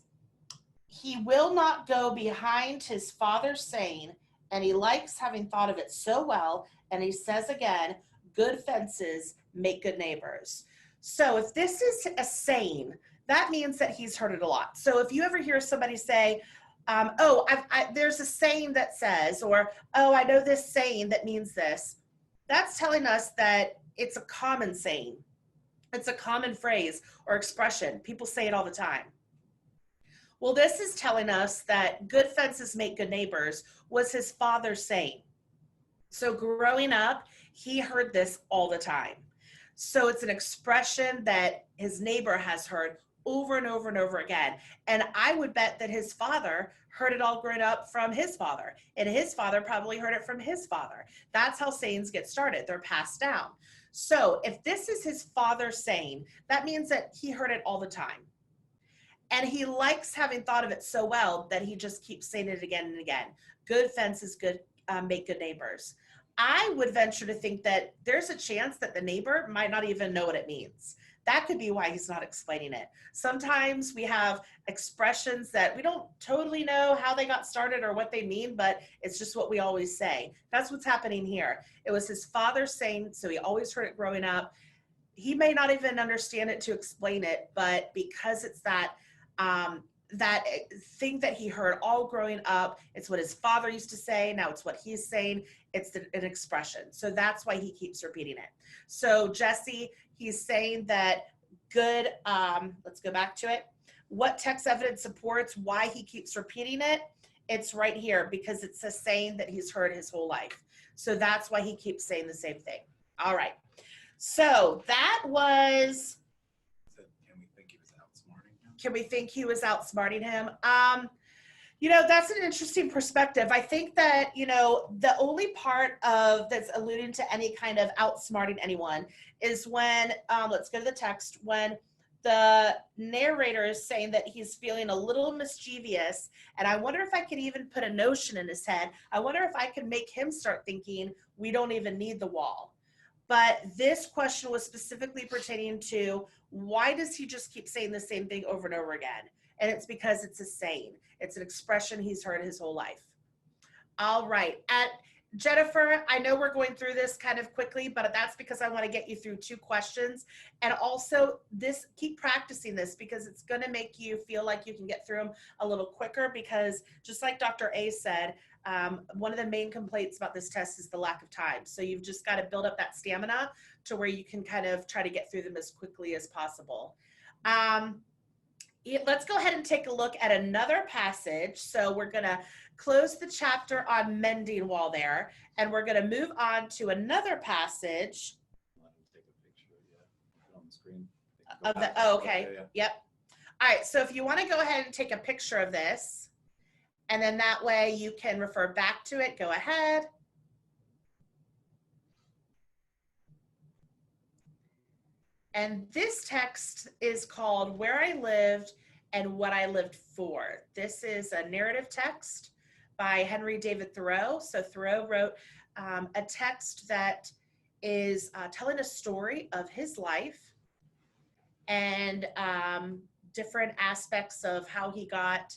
[SPEAKER 2] he will not go behind his father's saying, and he likes having thought of it so well. And he says again, good fences make good neighbors. So if this is a that means that he's heard it a lot. So if you ever hear somebody say, there's a saying that says, or, oh, I know this saying that means this, that's telling us that it's a common saying. It's a common phrase or expression. People say it all the time. Well, this is telling us that good fences make good neighbors was his father's saying. So growing up, he heard this all the time. So it's an expression that his neighbor has heard over and over and over again. And I would bet that his father heard it all growing up from his father, and his father probably heard it from his father. That's how sayings get started. They're passed down. So if this is his father's saying, that means that he heard it all the time. And he likes having thought of it so well that he just keeps saying it again and again. Good fences make good neighbors. I would venture to think that there's a chance that the neighbor might not even know what it means. That could be why he's not explaining it. Sometimes we have expressions that we don't totally know how they got started or what they mean, but it's just what we always say. That's what's happening here. It was his father saying, so he always heard it growing up. He may not even understand it to explain it, but because it's that thing that he heard all growing up, it's what his father used to say, now it's what he's saying, it's an expression. So that's why he keeps repeating it. So Jesse, he's saying that good, let's go back to it. What text evidence supports why he keeps repeating it? It's right here because it's a saying that he's heard his whole life. So that's why he keeps saying the same thing. All right. So that was,
[SPEAKER 1] Can we think he was outsmarting him?
[SPEAKER 2] can we think he was outsmarting him? You know, that's an interesting perspective. I think that, you know, the only part of that's alluding to any kind of outsmarting anyone is when, let's go to the text, when the narrator is saying that he's feeling a little mischievous. And I wonder if I could even put a notion in his head. I wonder if I could make him start thinking we don't even need the wall. But this question was specifically pertaining to why does he just keep saying the same thing over and over again? And it's because it's a saying. It's an expression he's heard his whole life. All right. Jennifer, I know we're going through this kind of quickly, but that's because I want to get you through 2 questions. And also keep practicing this because it's going to make you feel like you can get through them a little quicker, because just like Dr. A said, one of the main complaints about this test is the lack of time. So you've just got to build up that stamina to where you can kind of try to get through them as quickly as possible. Let's go ahead and take a look at another passage. So we're going to close the chapter on mending while there, and we're going to move on to another passage.
[SPEAKER 1] Let me take a picture. Yeah, put it on the screen.
[SPEAKER 2] Of the, oh, okay.
[SPEAKER 1] Yeah.
[SPEAKER 2] Yep. All right. So if you want to go ahead and take a picture of this, and then that way you can refer back to it, go ahead. And this text is called Where I Lived and What I Lived For. This is a narrative text by Henry David Thoreau. So Thoreau wrote a text that is telling a story of his life and different aspects of how he got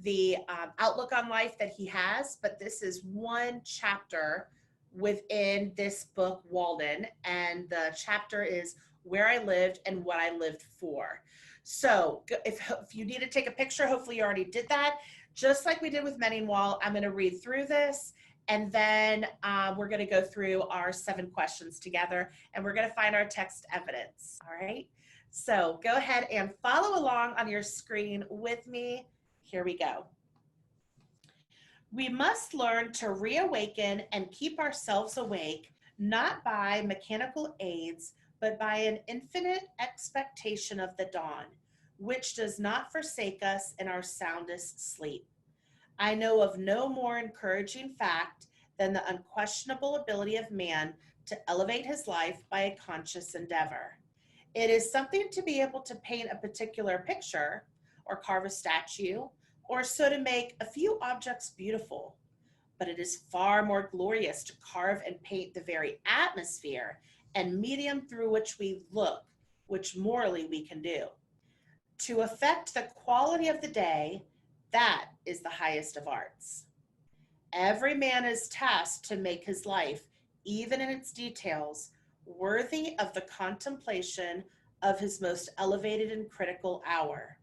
[SPEAKER 2] the outlook on life that he has. But this is one chapter within this book, Walden, and the chapter is Where I Lived and What I Lived For. So if you need to take a picture, hopefully you already did that. Just like we did with Mending Wall, I'm going to read through this, and then we're going to go through our 7 questions together, and we're going to find our text evidence. All right. So go ahead and follow along on your screen with me. Here we go. We must learn to reawaken and keep ourselves awake, not by mechanical aids, but by an infinite expectation of the dawn, which does not forsake us in our soundest sleep. I know of no more encouraging fact than the unquestionable ability of man to elevate his life by a conscious endeavor. It is something to be able to paint a particular picture, or carve a statue, or so to make a few objects beautiful. But it is far more glorious to carve and paint the very atmosphere and medium through which we look, which morally we can do. To affect the quality of the day, that is the highest of arts. Every man is tasked to make his life, even in its details, worthy of the contemplation of his most elevated and critical hour.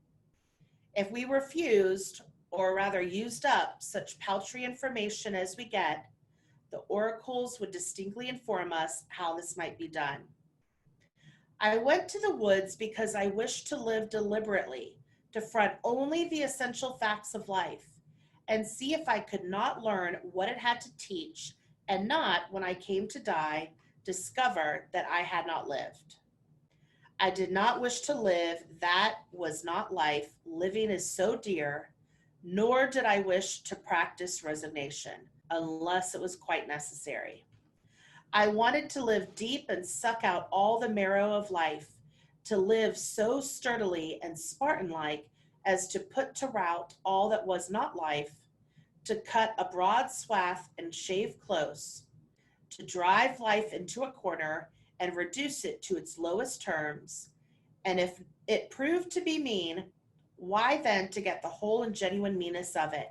[SPEAKER 2] If we refused, or rather used up, such paltry information as we get, the oracles would distinctly inform us how this might be done. I went to the woods because I wished to live deliberately, to front only the essential facts of life, and see if I could not learn what it had to teach, and not, when I came to die, discover that I had not lived. I did not wish to live, that was not life, living is so dear, nor did I wish to practice resignation, unless it was quite necessary. I wanted to live deep and suck out all the marrow of life, to live so sturdily and Spartan-like as to put to rout all that was not life, to cut a broad swath and shave close, to drive life into a corner and reduce it to its lowest terms, and if it proved to be mean, why then to get the whole and genuine meanness of it,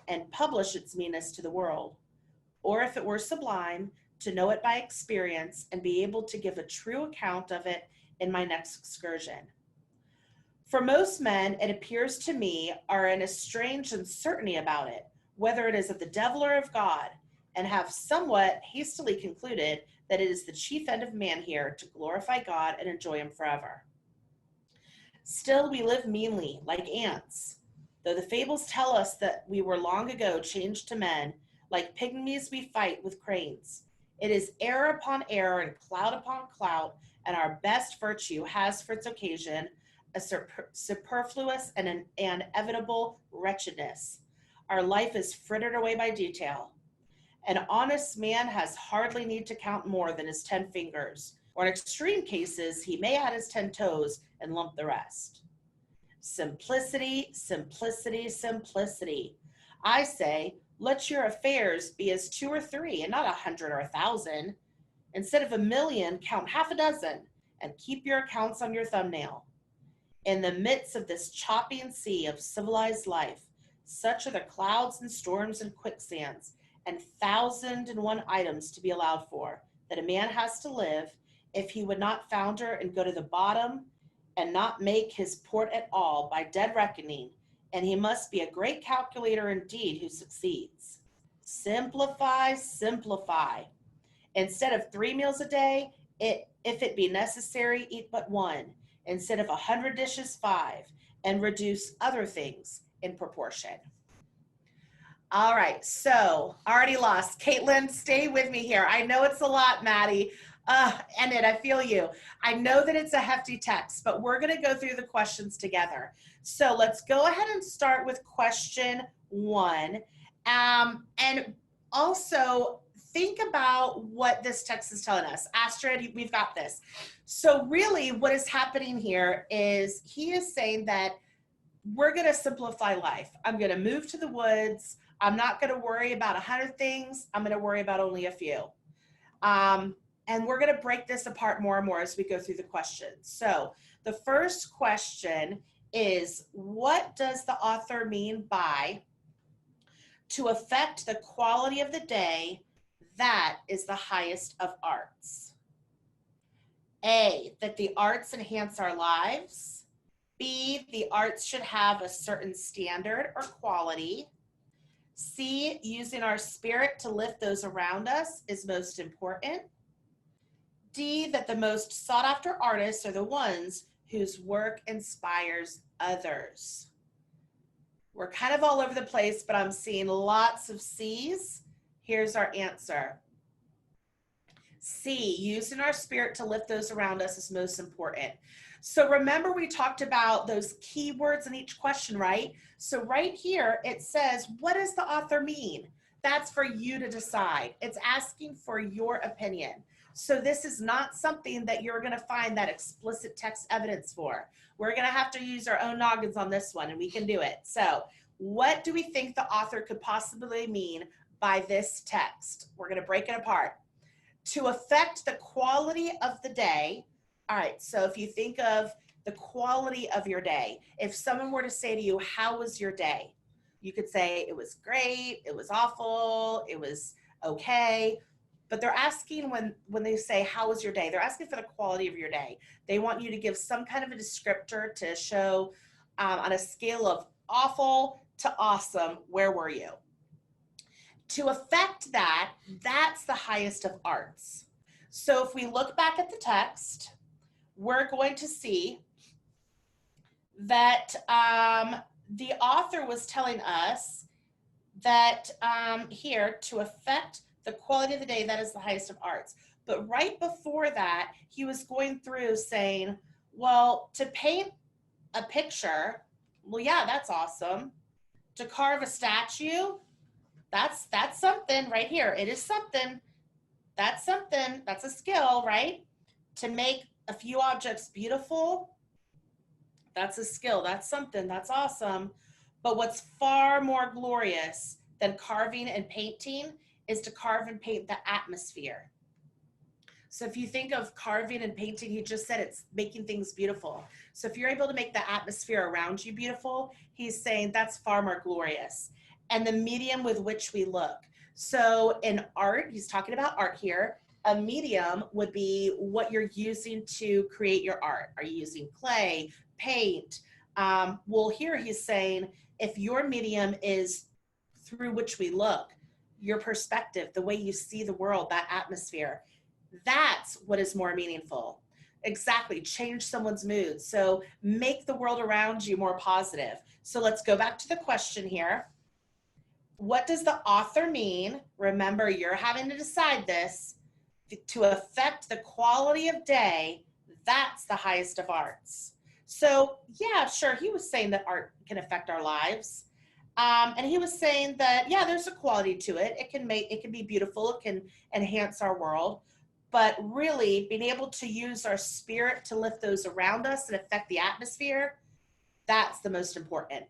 [SPEAKER 2] and publish its meanness to the world? Or if it were sublime, to know it by experience and be able to give a true account of it in my next excursion. For most men, it appears to me, are in a strange uncertainty about it, whether it is of the devil or of God, and have somewhat hastily concluded that it is the chief end of man here to glorify God and enjoy him forever. Still we live meanly, like ants. Though the fables tell us that we were long ago changed to men, like pygmies we fight with cranes. It is error upon error and cloud upon cloud, and our best virtue has for its occasion a superfluous and an inevitable wretchedness. Our life is frittered away by detail. An honest man has hardly need to count more than his 10 fingers, or in extreme cases, he may add his 10 toes and lump the rest. Simplicity, simplicity, simplicity. I say, let your affairs be as 2 or 3 and not 100 or 1,000. Instead of 1,000,000, count half a dozen and keep your accounts on your thumbnail. In the midst of this chopping sea of civilized life, such are the clouds and storms and quicksands and 1,001 items to be allowed for, that a man has to live if he would not founder and go to the bottom and not make his port at all by dead reckoning, and he must be a great calculator indeed who succeeds. Simplify, simplify. Instead of 3 meals a day, if it be necessary, eat but 1. Instead of 100 dishes, 5, and reduce other things in proportion. All right, so already lost. Caitlin, stay with me here. I know it's a lot, Maddie. I feel you. I know that it's a hefty text, but we're going to go through the questions together. So let's go ahead and start with question 1. And also think about what this text is telling us. Astrid, we've got this. So really what is happening here is he is saying that we're going to simplify life. I'm going to move to the woods. I'm not going to worry about 100 things. I'm going to worry about only a few. And we're going to break this apart more and more as we go through the questions. So the first question is, what does the author mean by to affect the quality of the day that is the highest of arts? A, that the arts enhance our lives. B, the arts should have a certain standard or quality. C, using our spirit to lift those around us is most important. D, that the most sought after artists are the ones whose work inspires others. We're kind of all over the place, but I'm seeing lots of C's. Here's our answer. C, using our spirit to lift those around us is most important. So remember we talked about those keywords in each question, right? So right here, it says, what does the author mean? That's for you to decide. It's asking for your opinion. So this is not something that you're going to find that explicit text evidence for. We're going to have to use our own noggins on this one, and we can do it. So what do we think the author could possibly mean by this text? We're going to break it apart. To affect the quality of the day. All right, so if you think of the quality of your day, if someone were to say to you, how was your day? You could say it was great, it was awful, it was okay. But they're asking when they say, how was your day? They're asking for the quality of your day. They want you to give some kind of a descriptor to show on a scale of awful to awesome, where were you? To affect that, that's the highest of arts. So if we look back at the text, we're going to see that the author was telling us that here, to affect the quality of the day, that is the highest of arts. But right before that, he was going through saying, well, to paint a picture, well, yeah, that's awesome. To carve a statue, that's something right here. It is something. That's something. That's a skill, right? To make a few objects beautiful, that's a skill. That's something. That's awesome. But what's far more glorious than carving and painting is to carve and paint the atmosphere. So if you think of carving and painting, he just said it's making things beautiful. So if you're able to make the atmosphere around you beautiful, he's saying that's far more glorious. And the medium with which we look. So in art, he's talking about art here. A medium would be what you're using to create your art. Are you using clay, paint? Well, here he's saying if your medium is through which we look, your perspective, the way you see the world, that atmosphere, that's what is more meaningful. Exactly. Change someone's mood. So make the world around you more positive. So let's go back to the question here. What does the author mean? Remember, you're having to decide this. To affect the quality of day, that's the highest of arts. So yeah, sure, he was saying that art can affect our lives. And he was saying that, yeah, there's a quality to it. It can be beautiful. It can enhance our world. But really being able to use our spirit to lift those around us and affect the atmosphere, that's the most important.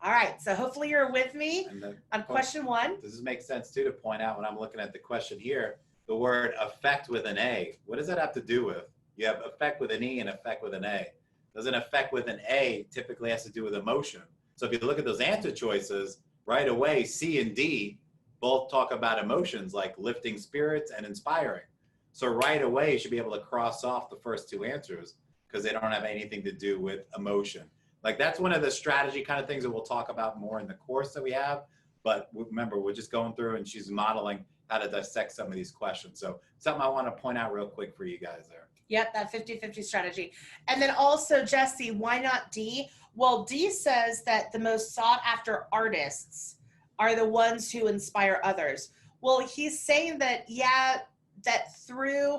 [SPEAKER 2] All right, so hopefully you're with me on question one.
[SPEAKER 1] Does this make sense too, to point out when I'm looking at the question here, the word affect with an A, what does that have to do with? You have affect with an E and affect with an A. Doesn't affect with an A typically has to do with emotion. So if you look at those answer choices, right away, C and D both talk about emotions like lifting spirits and inspiring. So right away, you should be able to cross off the first two answers because they don't have anything to do with emotion. Like that's one of the strategy kind of things that we'll talk about more in the course that we have. But remember, we're just going through and she's modeling how to dissect some of these questions. So something I want to point out real quick for you guys there.
[SPEAKER 2] Yep, that 50-50 strategy. And then also, Jesse, why not D? Well, D says that the most sought after artists are the ones who inspire others. Well, he's saying that, yeah, that through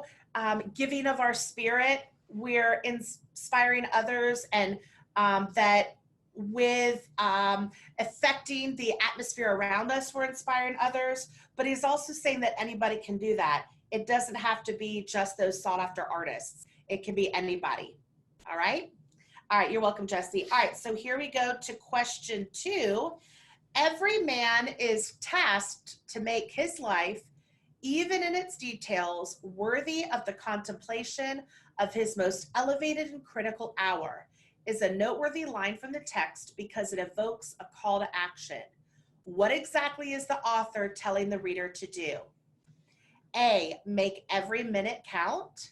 [SPEAKER 2] giving of our spirit, we're inspiring others, and that with affecting the atmosphere around us, we're inspiring others. But he's also saying that anybody can do that. It doesn't have to be just those sought after artists. It can be anybody. All right. All right. You're welcome, Jesse. All right. So here we go to question 2. Every man is tasked to make his life, even in its details, worthy of the contemplation of his most elevated and critical hour, is a noteworthy line from the text because it evokes a call to action. What exactly is the author telling the reader to do? A, make every minute count.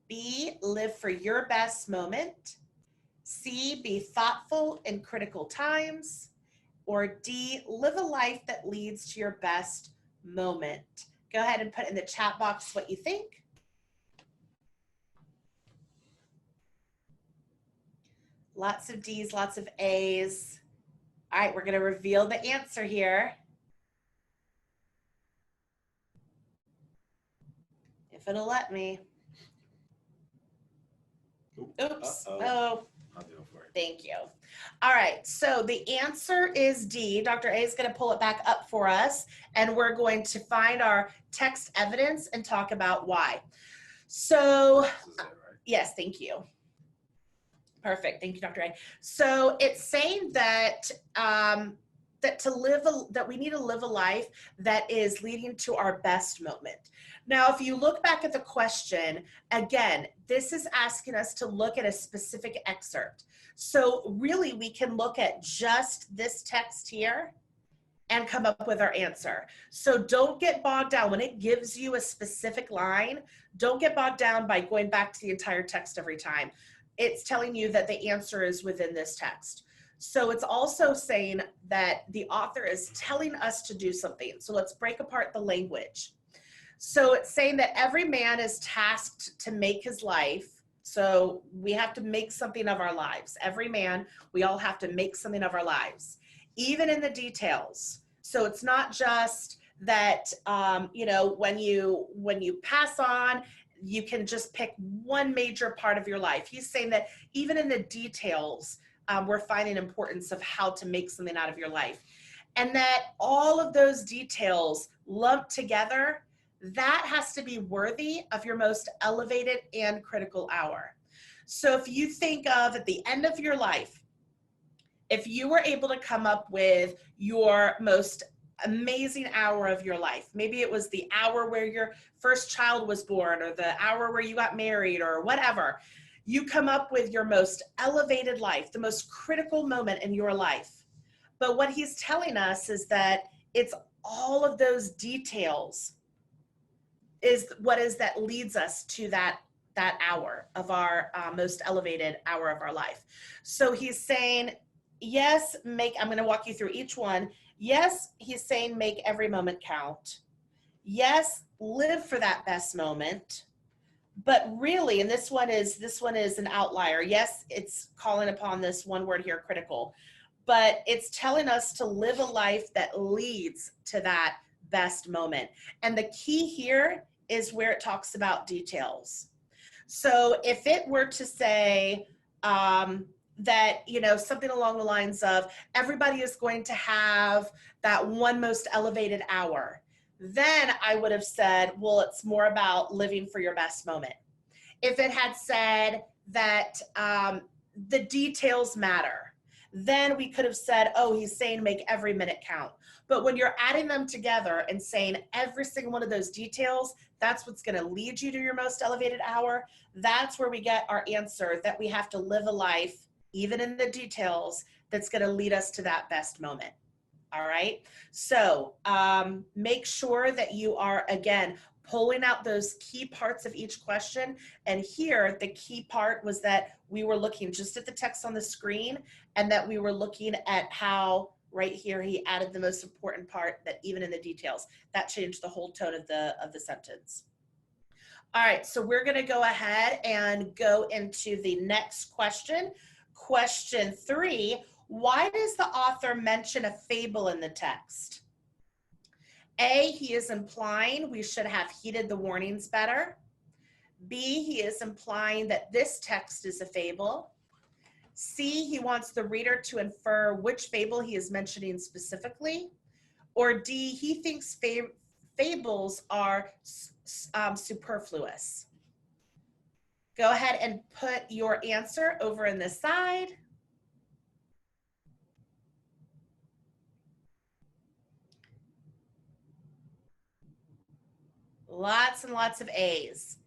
[SPEAKER 2] B, live for your best moment. C, be thoughtful in critical times. Or D, live a life that leads to your best moment. Go ahead and put in the chat box what you think. Lots of D's, lots of A's. All right, we're going to reveal the answer here. If it'll let me. Oops. Oh,
[SPEAKER 1] I'll do it for you.
[SPEAKER 2] Thank you. All right, so the answer is D. Dr. A is going to pull it back up for us, and we're going to find our text evidence and talk about why. So,
[SPEAKER 1] This is it, right?
[SPEAKER 2] yes, thank you. Perfect. Thank you, Dr. A. So it's saying that that we need to live a life that is leading to our best moment. Now, if you look back at the question, again, this is asking us to look at a specific excerpt. So really, we can look at just this text here and come up with our answer. So don't get bogged down. When it gives you a specific line, don't get bogged down by going back to the entire text every time. It's telling you that the answer is within this text. So it's also saying that the author is telling us to do something. So let's break apart the language. So it's saying that every man is tasked to make his life. So we have to make something of our lives. Every man, we all have to make something of our lives, even in the details. So it's not just that, you know, when you pass on, you can just pick one major part of your life. He's saying that even in the details, we're finding importance of how to make something out of your life. And that all of those details lumped together, that has to be worthy of your most elevated and critical hour. So if you think of at the end of your life, if you were able to come up with your most amazing hour of your life, maybe it was the hour where your first child was born or the hour where you got married or whatever, you come up with your most elevated life, the most critical moment in your life. But what he's telling us is that it's all of those details is what is that leads us to that hour of our most elevated hour of our life. So he's saying, yes, I'm going to walk you through each one. Yes, he's saying make every moment count. Yes, live for that best moment. But really, and this one is an outlier. Yes, it's calling upon this one word here, critical, but it's telling us to live a life that leads to that best moment. And the key here is where it talks about details. So if it were to say that, something along the lines of everybody is going to have that one most elevated hour, then I would have said, well, it's more about living for your best moment. If it had said that the details matter, then we could have said, oh, he's saying make every minute count. But when you're adding them together and saying every single one of those details, that's what's going to lead you to your most elevated hour. That's where we get our answer that we have to live a life, even in the details, that's going to lead us to that best moment. All right. So make sure that you are, again, pulling out those key parts of each question. And here, the key part was that we were looking just at the text on the screen, and that we were looking at how right here he added the most important part, that even in the details, that changed the whole tone of the sentence. All right, so we're going to go ahead and go into the next question. Question 3, why does the author mention a fable in the text? A, he is implying we should have heeded the warnings better. B, he is implying that this text is a fable. C, he wants the reader to infer which fable he is mentioning specifically. Or D, he thinks fables are superfluous. Go ahead and put your answer over in the side. Lots and lots of A's.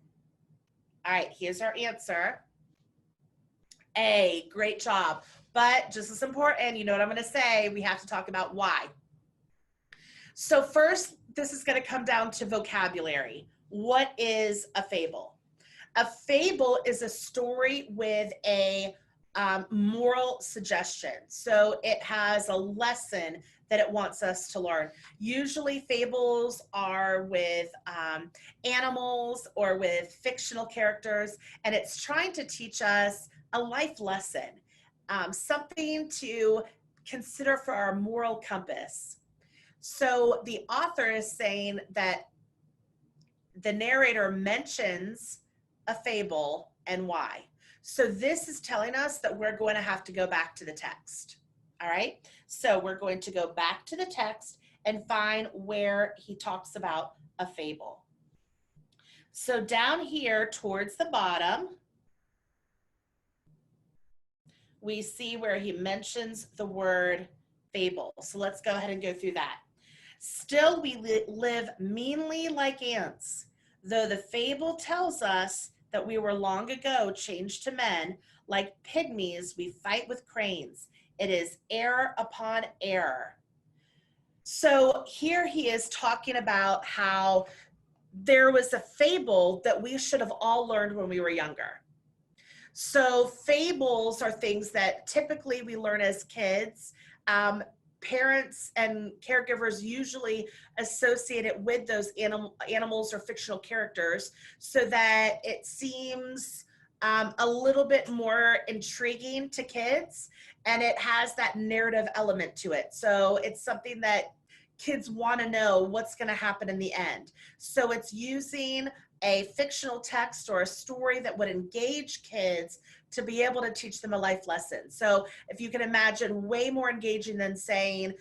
[SPEAKER 2] All right, here's our answer. A, great job. But just as important, you know what I'm going to say, we have to talk about why. So first, this is going to come down to vocabulary. What is a fable? A fable is a story with a moral suggestion. So it has a lesson that it wants us to learn. Usually fables are with animals or with fictional characters, and it's trying to teach us a life lesson, something to consider for our moral compass. So the author is saying that the narrator mentions a fable and why. So this is telling us that we're going to have to go back to the text. All right. So we're going to go back to the text and find where he talks about a fable. So down here towards the bottom, we see where he mentions the word fable. So let's go ahead and go through that. Still we live meanly like ants, though the fable tells us that we were long ago changed to men, like pygmies we fight with cranes. It is error upon error. So here he is talking about how there was a fable that we should have all learned when we were younger. So fables are things that typically we learn as kids. Parents and caregivers usually associate it with those animals or fictional characters so that it seems a little bit more intriguing to kids, and it has that narrative element to it. So it's something that kids want to know what's going to happen in the end. So it's using a fictional text or a story that would engage kids to be able to teach them a life lesson. So if you can imagine, way more engaging than saying,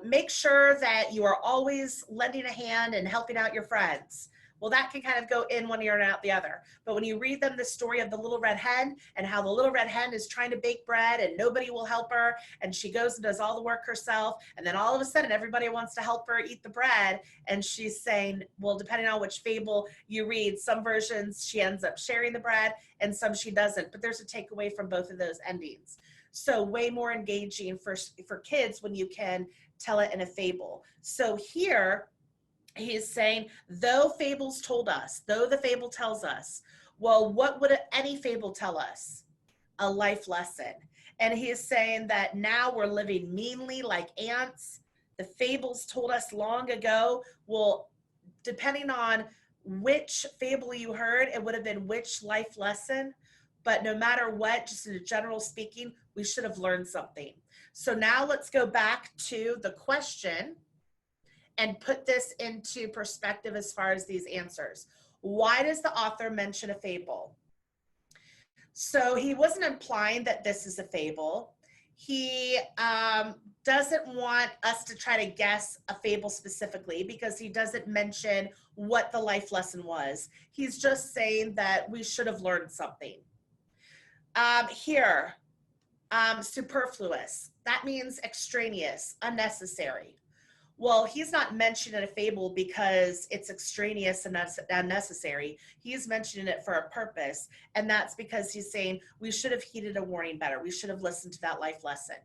[SPEAKER 2] make sure that you are always lending a hand and helping out your friends. Well, that can kind of go in one ear and out the other. But when you read them the story of the little red hen and how the little red hen is trying to bake bread and nobody will help her, and she goes and does all the work herself, and then all of a sudden everybody wants to help her eat the bread, and she's saying, well, depending on which fable you read, some versions she ends up sharing the bread and some she doesn't, but there's a takeaway from both of those endings. So way more engaging for kids when you can tell it in a fable. So here, he is saying, though fables told us, though the fable tells us, well, what would any fable tell us? A life lesson. And he is saying that now we're living meanly like ants. The fables told us long ago. Well, depending on which fable you heard, it would have been which life lesson. But no matter what, just in general speaking, we should have learned something. So now let's go back to the question and put this into perspective as far as these answers. Why does the author mention a fable? So he wasn't implying that this is a fable. He doesn't want us to try to guess a fable specifically because he doesn't mention what the life lesson was. He's just saying that we should have learned something. Here, superfluous. That means extraneous, unnecessary. Well, he's not mentioning a fable because it's extraneous and unnecessary. He's mentioning it for a purpose, and that's because he's saying we should have heeded a warning better. We should have listened to that life lesson.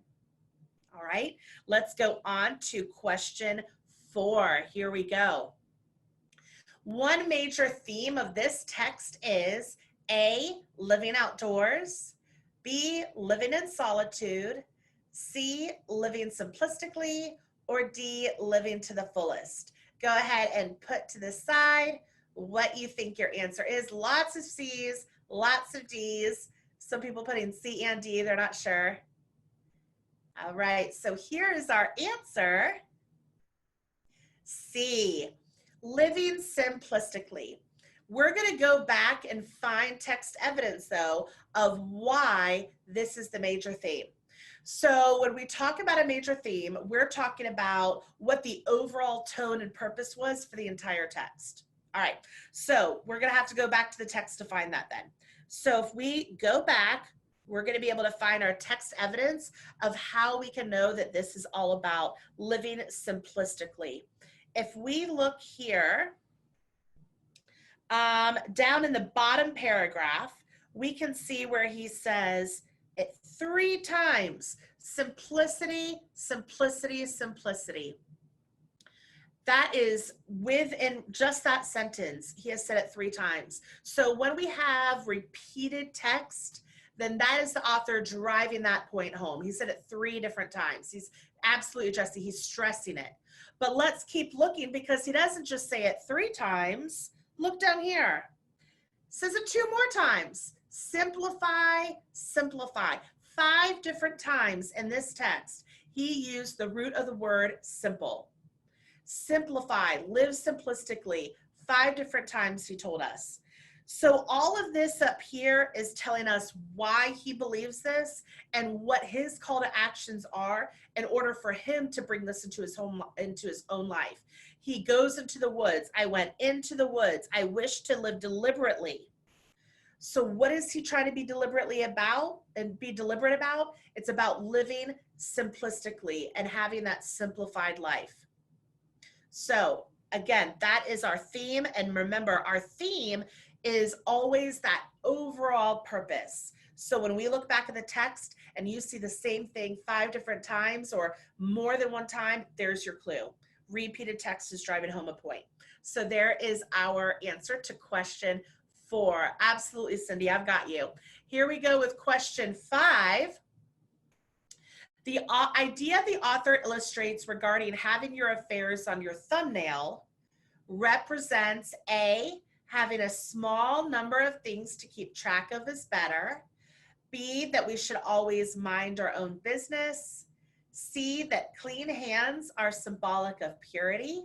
[SPEAKER 2] All right, let's go on to question 4. Here we go. One major theme of this text is A, living outdoors, B, living in solitude, C, living simplistically, or D, living to the fullest. Go ahead and put to the side what you think your answer is. Lots of C's, lots of D's. Some people putting C and D, they're not sure. All right, so here is our answer. C, living simplistically. We're going to go back and find text evidence, though, of why this is the major theme. So when we talk about a major theme, we're talking about what the overall tone and purpose was for the entire text. All right, so we're going to have to go back to the text to find that then. So if we go back, we're going to be able to find our text evidence of how we can know that this is all about living simplistically. If we look here, down in the bottom paragraph, we can see where he says it 3 times, simplicity, simplicity, simplicity. That is within just that sentence. He has said it 3 times. So when we have repeated text, then that is the author driving that point home. He said it 3 different times. He's absolutely addressing, he's stressing it. But let's keep looking because he doesn't just say it 3 times. Look down here. Says it 2 more times. Simplify, simplify. 5 different times in this text, he used the root of the word simple. Simplify, live simplistically. 5 different times he told us. So all of this up here is telling us why he believes this and what his call to actions are in order for him to bring this into his own life. He goes into the woods. I went into the woods. I wish to live deliberately. So what is he trying to be deliberately about and be deliberate about? It's about living simplistically and having that simplified life. So again, that is our theme. And remember, our theme is always that overall purpose. So when we look back at the text and you see the same thing 5 different times or more than 1 time, there's your clue. Repeated text is driving home a point. So there is our answer to question 4. Absolutely, Cindy, I've got you. Here we go with question 5. The idea the author illustrates regarding having your affairs on your thumbnail represents A, having a small number of things to keep track of is better. B, that we should always mind our own business. C, that clean hands are symbolic of purity.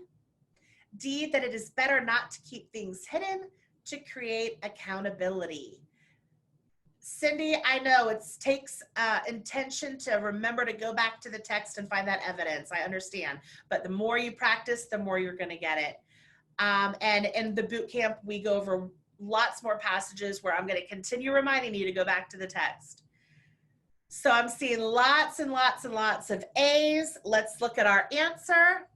[SPEAKER 2] D, that it is better not to keep things hidden to create accountability. Cindy, I know it takes intention to remember to go back to the text and find that evidence. I understand. But the more you practice, the more you're going to get it. And in the boot camp, we go over lots more passages where I'm going to continue reminding you to go back to the text. So I'm seeing lots and lots and lots of A's. Let's look at our answer.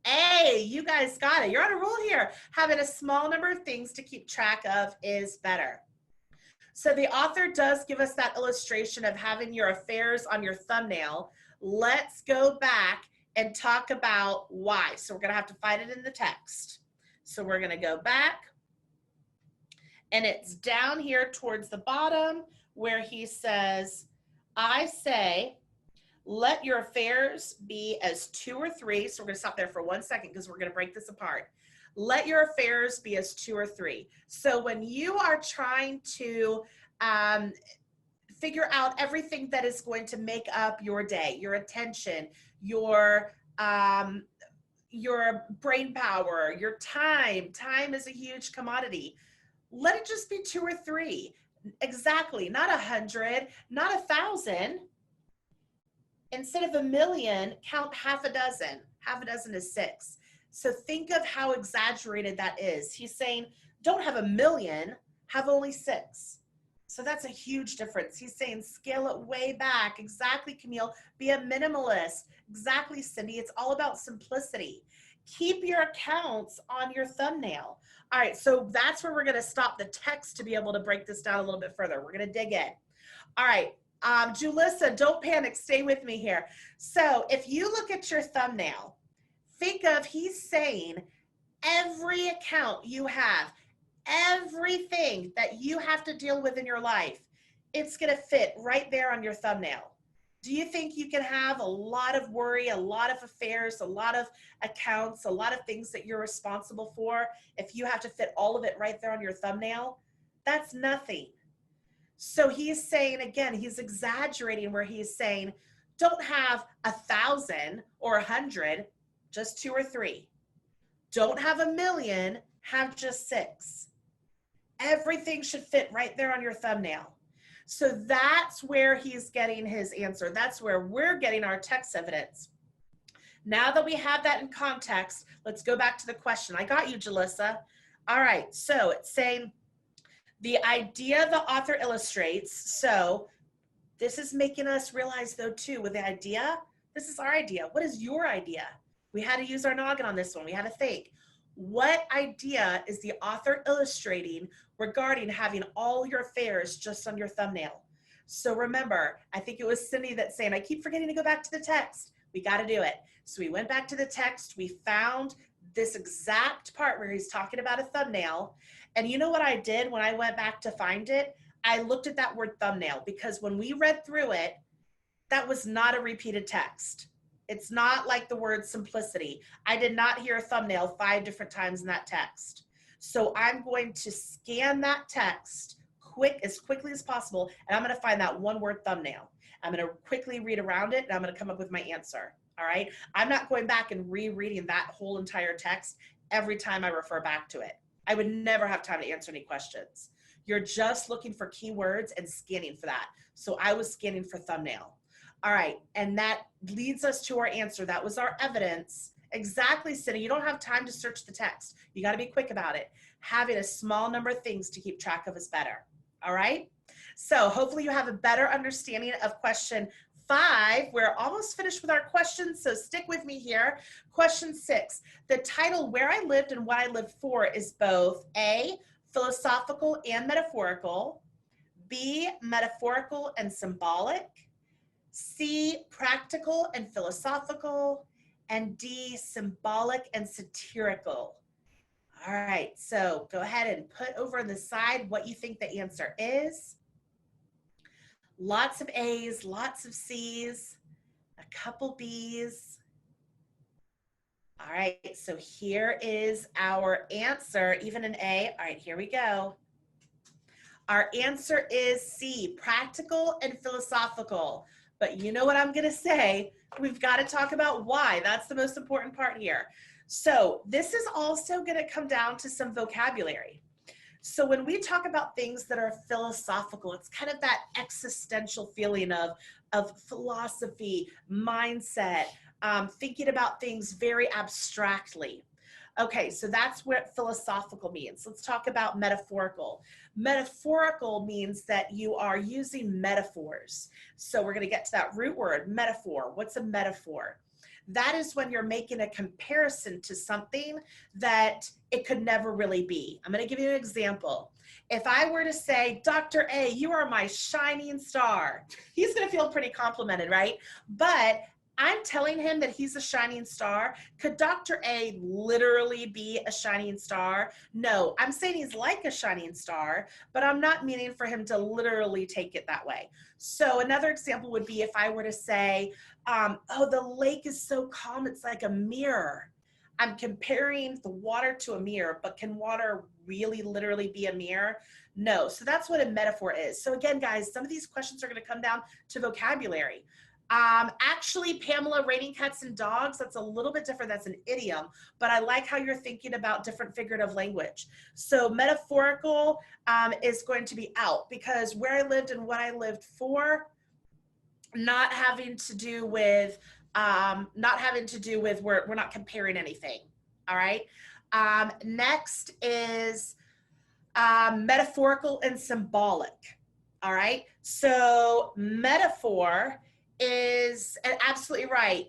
[SPEAKER 2] A, you guys got it. You're on a roll here. Having a small number of things to keep track of is better. So the author does give us that illustration of having your affairs on your thumbnail. Let's go back and talk about why. So we're going to have to find it in the text. So we're going to go back. And it's down here towards the bottom where he says, I say, let your affairs be as 2 or 3. So we're going to stop there for 1 second because we're going to break this apart. let your affairs be as 2 or 3. So when you are trying to figure out everything that is going to make up your day, your attention, your brain power, your time. Time is a huge commodity. Let it just be 2 or 3. Exactly. Not 100, not 1,000. Instead of 1,000,000, count half a dozen. Half a dozen is 6. So think of how exaggerated that is. He's saying, don't have 1,000,000, have only 6. So that's a huge difference. He's saying scale it way back. Exactly, Camille. Be a minimalist. Exactly, Cindy. It's all about simplicity. Keep your accounts on your thumbnail. All right, so that's where we're going to stop the text to be able to break this down a little bit further. We're going to dig in. All right, Julissa, don't panic. Stay with me here. So if you look at your thumbnail, think of, he's saying every account you have, everything that you have to deal with in your life, it's going to fit right there on your thumbnail. Do you think you can have a lot of worry, a lot of affairs, a lot of accounts, a lot of things that you're responsible for if you have to fit all of it right there on your thumbnail? That's nothing. So he's saying, again, he's exaggerating where he's saying, don't have 1,000 or 100, just 2 or 3. Don't have 1,000,000, have just 6. Everything should fit right there on your thumbnail. So that's where he's getting his answer. That's where we're getting our text evidence. Now that we have that in context, let's go back to the question. I got you, Jalissa. All right, so it's saying the idea the author illustrates. So this is making us realize, though, too, with the idea, this is our idea. What is your idea? We had to use our noggin on this one. We had to think. What idea is the author illustrating regarding having all your affairs just on your thumbnail? So remember, I think it was Cindy that's saying, I keep forgetting to go back to the text. We got to do it. So we went back to the text. We found this exact part where he's talking about a thumbnail. And you know what I did when I went back to find it? I looked at that word thumbnail, because when we read through it, that was not a repeated text. It's not like the word simplicity. I did not hear a thumbnail 5 different times in that text. So I'm going to scan that text as quickly as possible, and I'm going to find that one word thumbnail. I'm going to quickly read around it, and I'm going to come up with my answer. All right. I'm not going back and rereading that whole entire text every time I refer back to it. I would never have time to answer any questions. You're just looking for keywords and scanning for that. So I was scanning for thumbnail. All right, and that leads us to our answer. That was our evidence. Exactly, Cindy. You don't have time to search the text. You got to be quick about it. Having a small number of things to keep track of is better. All right? So hopefully you have a better understanding of question 5. We're almost finished with our questions, so stick with me here. Question 6. The title, Where I Lived and What I Lived For, is both A, philosophical and metaphorical, B, metaphorical and symbolic, C, practical and philosophical, and D, symbolic and satirical. All right, so go ahead and put over on the side what you think the answer is. Lots of A's, lots of C's, a couple B's. All right, so here is our answer, even an A. All right, here we go. Our answer is C, practical and philosophical. But you know what I'm going to say? We've got to talk about why. That's the most important part here. So this is also going to come down to some vocabulary. So when we talk about things that are philosophical, it's kind of that existential feeling of philosophy, mindset, thinking about things very abstractly. Okay, so that's what philosophical means. Let's talk about metaphorical. Metaphorical means that you are using metaphors. So we're going to get to that root word, metaphor. What's a metaphor? That is when you're making a comparison to something that it could never really be. I'm going to give you an example. If I were to say, Dr. A, you are my shining star, he's going to feel pretty complimented, right? But I'm telling him that he's a shining star. Could Dr. A literally be a shining star? No, I'm saying he's like a shining star, but I'm not meaning for him to literally take it that way. So another example would be if I were to say, oh, the lake is so calm, it's like a mirror. I'm comparing the water to a mirror, but can water really literally be a mirror? No. So that's what a metaphor is. So again, guys, some of these questions are going to come down to vocabulary. Actually, Pamela, raining cats and dogs, that's a little bit different. That's an idiom, but I like how you're thinking about different figurative language. So metaphorical is going to be out, because where I lived and what I lived for, not having to do with we're not comparing anything. All right. Next is metaphorical and symbolic. All right. So metaphor is, and absolutely right.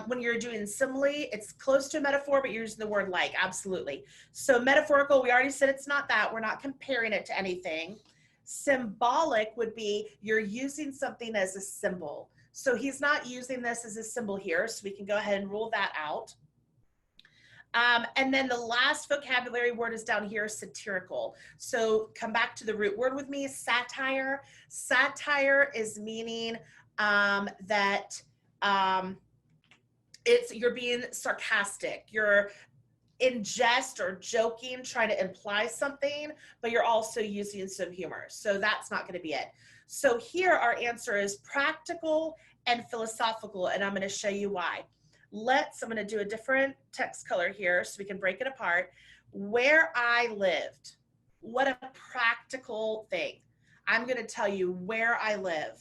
[SPEAKER 2] When you're doing simile, it's close to a metaphor, but you're using the word like. Absolutely. So metaphorical, we already said it's not that. We're not comparing it to anything. Symbolic would be you're using something as a symbol. So he's not using this as a symbol here, so we can go ahead and rule that out. And then the last vocabulary word is down here, satirical. So come back to the root word with me, satire. Satire is meaning that you're being sarcastic. You're in jest or joking, trying to imply something, but you're also using some humor. So that's not going to be it. So here our answer is practical and philosophical, and I'm going to show you why. I'm going to do a different text color here so we can break it apart. Where I lived, what a practical thing. I'm going to tell you where I live.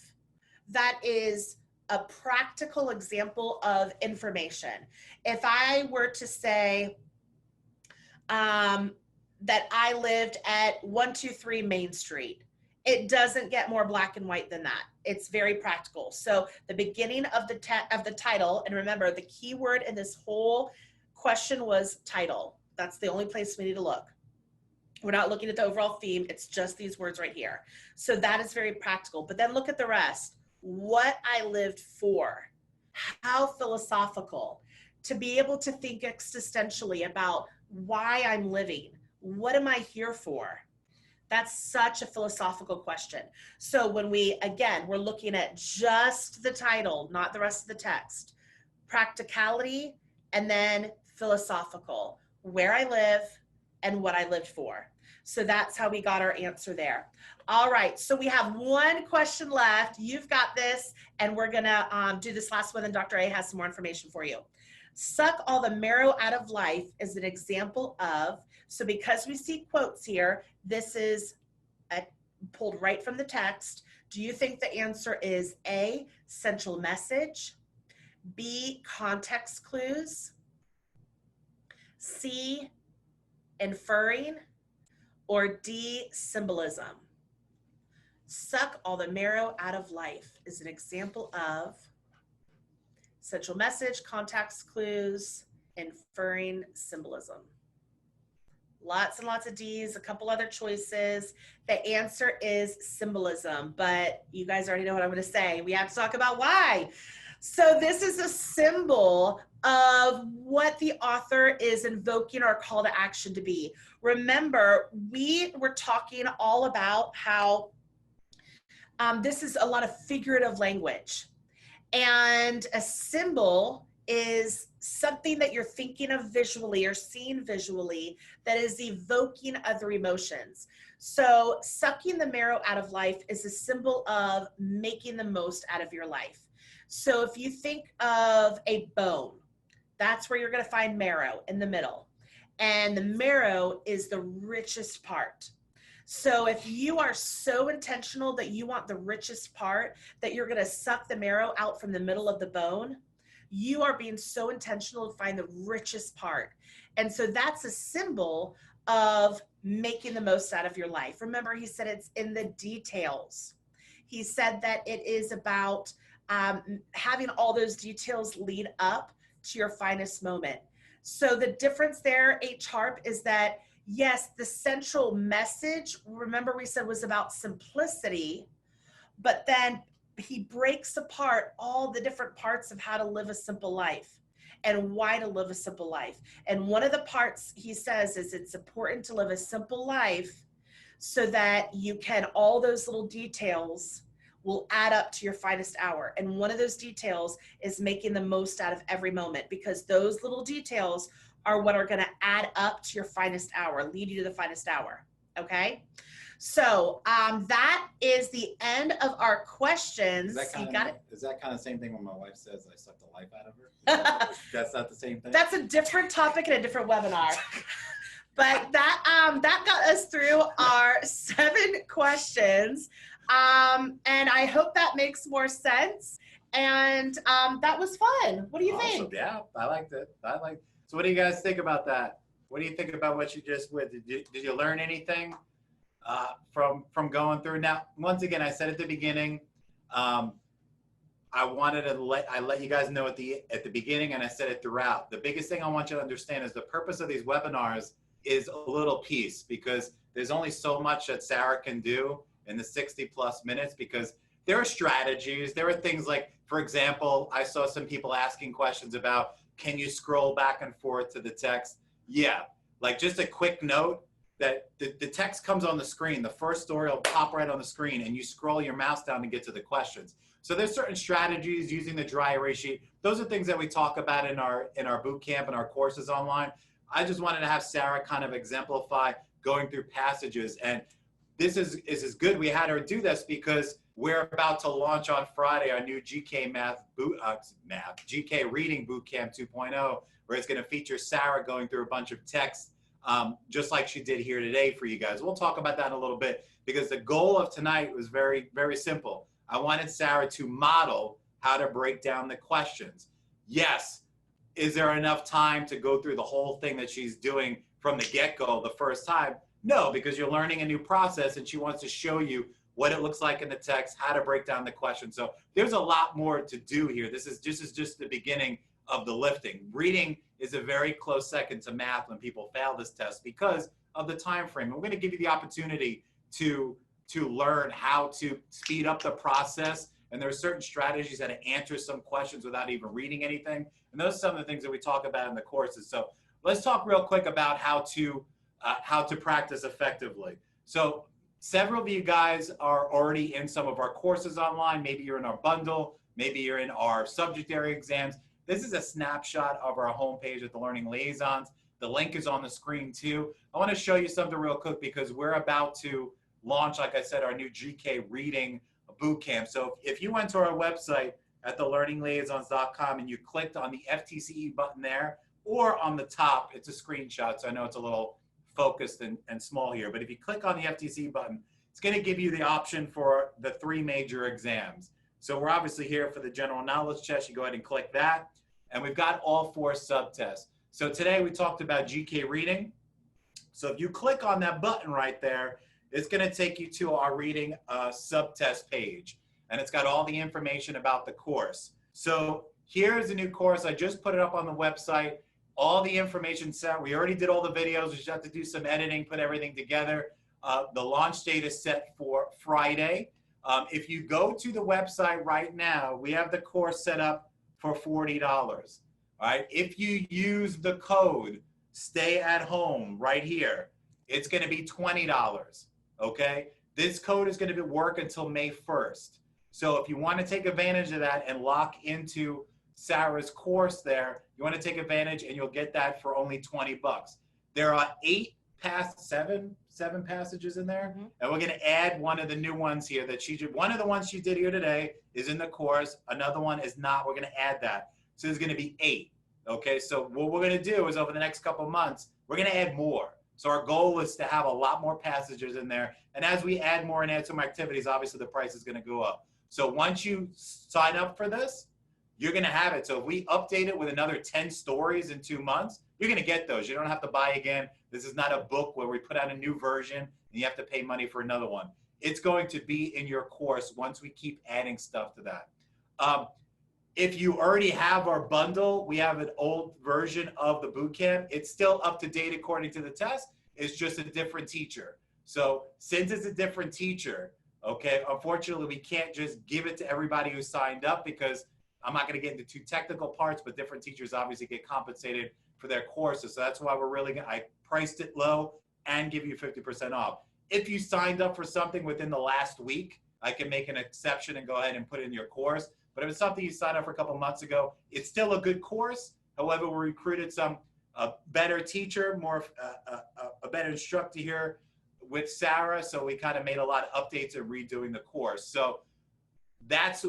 [SPEAKER 2] That is a practical example of information. If I were to say that I lived at 123 Main Street, it doesn't get more black and white than that. It's very practical. So the beginning of the title, and remember the key word in this whole question was title. That's the only place we need to look. We're not looking at the overall theme. It's just these words right here. So that is very practical. But then look at the rest. What I lived for. How philosophical. To be able to think existentially about why I'm living. What am I here for? That's such a philosophical question. So when we're looking at just the title, not the rest of the text. Practicality, and then philosophical. Where I live and what I lived for. So that's how we got our answer there. All right, so we have one question left. You've got this, and we're gonna do this last one, and Dr. A has some more information for you. Suck all the marrow out of life is an example of, so because we see quotes here, this is pulled right from the text. Do you think the answer is A, central message, B, context clues, C, inferring, or D, symbolism? Suck all the marrow out of life is an example of central message, context clues, inferring, symbolism. Lots and lots of D's, a couple other choices. The answer is symbolism, but you guys already know what I'm going to say. We have to talk about why. So this is a symbol of what the author is invoking our call to action to be. Remember, we were talking all about how this is a lot of figurative language. And a symbol is something that you're thinking of visually or seeing visually that is evoking other emotions. So sucking the marrow out of life is a symbol of making the most out of your life. So if you think of a bone, that's where you're going to find marrow in the middle. And the marrow is the richest part. So if you are so intentional that you want the richest part, that you're going to suck the marrow out from the middle of the bone, you are being so intentional to find the richest part. And so that's a symbol of making the most out of your life. Remember, he said it's in the details. He said that it is about having all those details lead up to your finest moment. So the difference there, H. Harp, is that yes, the central message, remember we said was about simplicity, but then he breaks apart all the different parts of how to live a simple life and why to live a simple life. And one of the parts he says is it's important to live a simple life so that you can, all those little details will add up to your finest hour. And one of those details is making the most out of every moment, because those little details are what are going to add up to your finest hour, lead you to the finest hour. Okay. So that is the end of our questions. You got it?
[SPEAKER 1] Is that kind of the same thing when my wife says I suck the life out of her? That's not the same thing?
[SPEAKER 2] That's a different topic and a different webinar. But that got us through our 7 questions. And I hope that makes more sense. And that was fun. What do you think?
[SPEAKER 1] Yeah, I liked it. So what do you guys think about that? What do you think about what you just did? Did you learn anything from going through? Now, once again, I said at the beginning, I wanted to let you guys know at the beginning, and I said it throughout. The biggest thing I want you to understand is the purpose of these webinars is a little piece, because there's only so much that Sarah can do in the 60+ minutes, because there are strategies. There are things like, for example, I saw some people asking questions about, can you scroll back and forth to the text? Yeah, like just a quick note that the text comes on the screen. The first story will pop right on the screen, and you scroll your mouse down to get to the questions. So there's certain strategies using the dry erase sheet. Those are things that we talk about in our boot camp and our courses online. I just wanted to have Sarah kind of exemplify going through passages. And this is good. We had her do this because we're about to launch on Friday our new GK GK Reading Bootcamp 2.0, where it's going to feature Sarah going through a bunch of text, just like she did here today for you guys. We'll talk about that in a little bit, because the goal of tonight was very, very simple. I wanted Sarah to model how to break down the questions. Yes, is there enough time to go through the whole thing that she's doing from the get-go the first time? No, because you're learning a new process, and she wants to show you what it looks like in the text, how to break down the question. So there's a lot more to do here. This is just the beginning of the lifting. Reading is a very close second to math when people fail this test because of the time frame. And we're going to give you the opportunity to learn how to speed up the process. And there are certain strategies how to answer some questions without even reading anything. And those are some of the things that we talk about in the courses. So let's talk real quick about how to practice effectively. So several of you guys are already in some of our courses online. Maybe you're in our bundle. Maybe you're in our subject area exams. This is a snapshot of our homepage at the Learning Liaisons. The link is on the screen too. I want to show you something real quick because we're about to launch, like I said, our new GK Reading Bootcamp. So if you went to our website at thelearningliaisons.com and you clicked on the FTCE button there, or on the top, it's a screenshot, so I know it's a little focused and small here, but if you click on the FTCE button, it's going to give you the option for the 3 major exams. So we're obviously here for the general knowledge test. You go ahead and click that, and we've got all 4 subtests. So today we talked about GK Reading. So if you click on that button right there, it's going to take you to our reading subtest page, and it's got all the information about the course. So here's a new course. I just put it up on the website. All the information set. We already did all the videos. We just have to do some editing, put everything together. The launch date is set for Friday. If you go to the website right now, we have the course set up for $40. All right. If you use the code "Stay at Home" right here, it's going to be $20. Okay. This code is going to work until May 1st. So if you want to take advantage of that and lock into Sarah's course there, you want to take advantage, and you'll get that for only $20. There are 7 passages in there, and we're going to add one of the new ones here that she did. One of the ones she did here today is in the course. Another one is not. We're going to add that. So there's going to be 8. Okay, so what we're going to do is over the next couple of months, we're going to add more. So our goal is to have a lot more passages in there. And as we add more and add some activities, obviously the price is going to go up. So once you sign up for this, you're going to have it. So if we update it with another 10 stories in 2 months, you're going to get those. You don't have to buy again. This is not a book where we put out a new version and you have to pay money for another one. It's going to be in your course once we keep adding stuff to that. If you already have our bundle, we have an old version of the bootcamp. It's still up to date according to the test. It's just a different teacher. So since it's a different teacher, okay, unfortunately, we can't just give it to everybody who signed up because I'm not going to get into too technical parts, but different teachers obviously get compensated for their courses. So that's why I priced it low and give you 50% off. If you signed up for something within the last week, I can make an exception and go ahead and put it in your course. But if it's something you signed up for a couple months ago, it's still a good course. However, we recruited some a better teacher, a better instructor here with Sarah. So we kind of made a lot of updates and redoing the course. So that's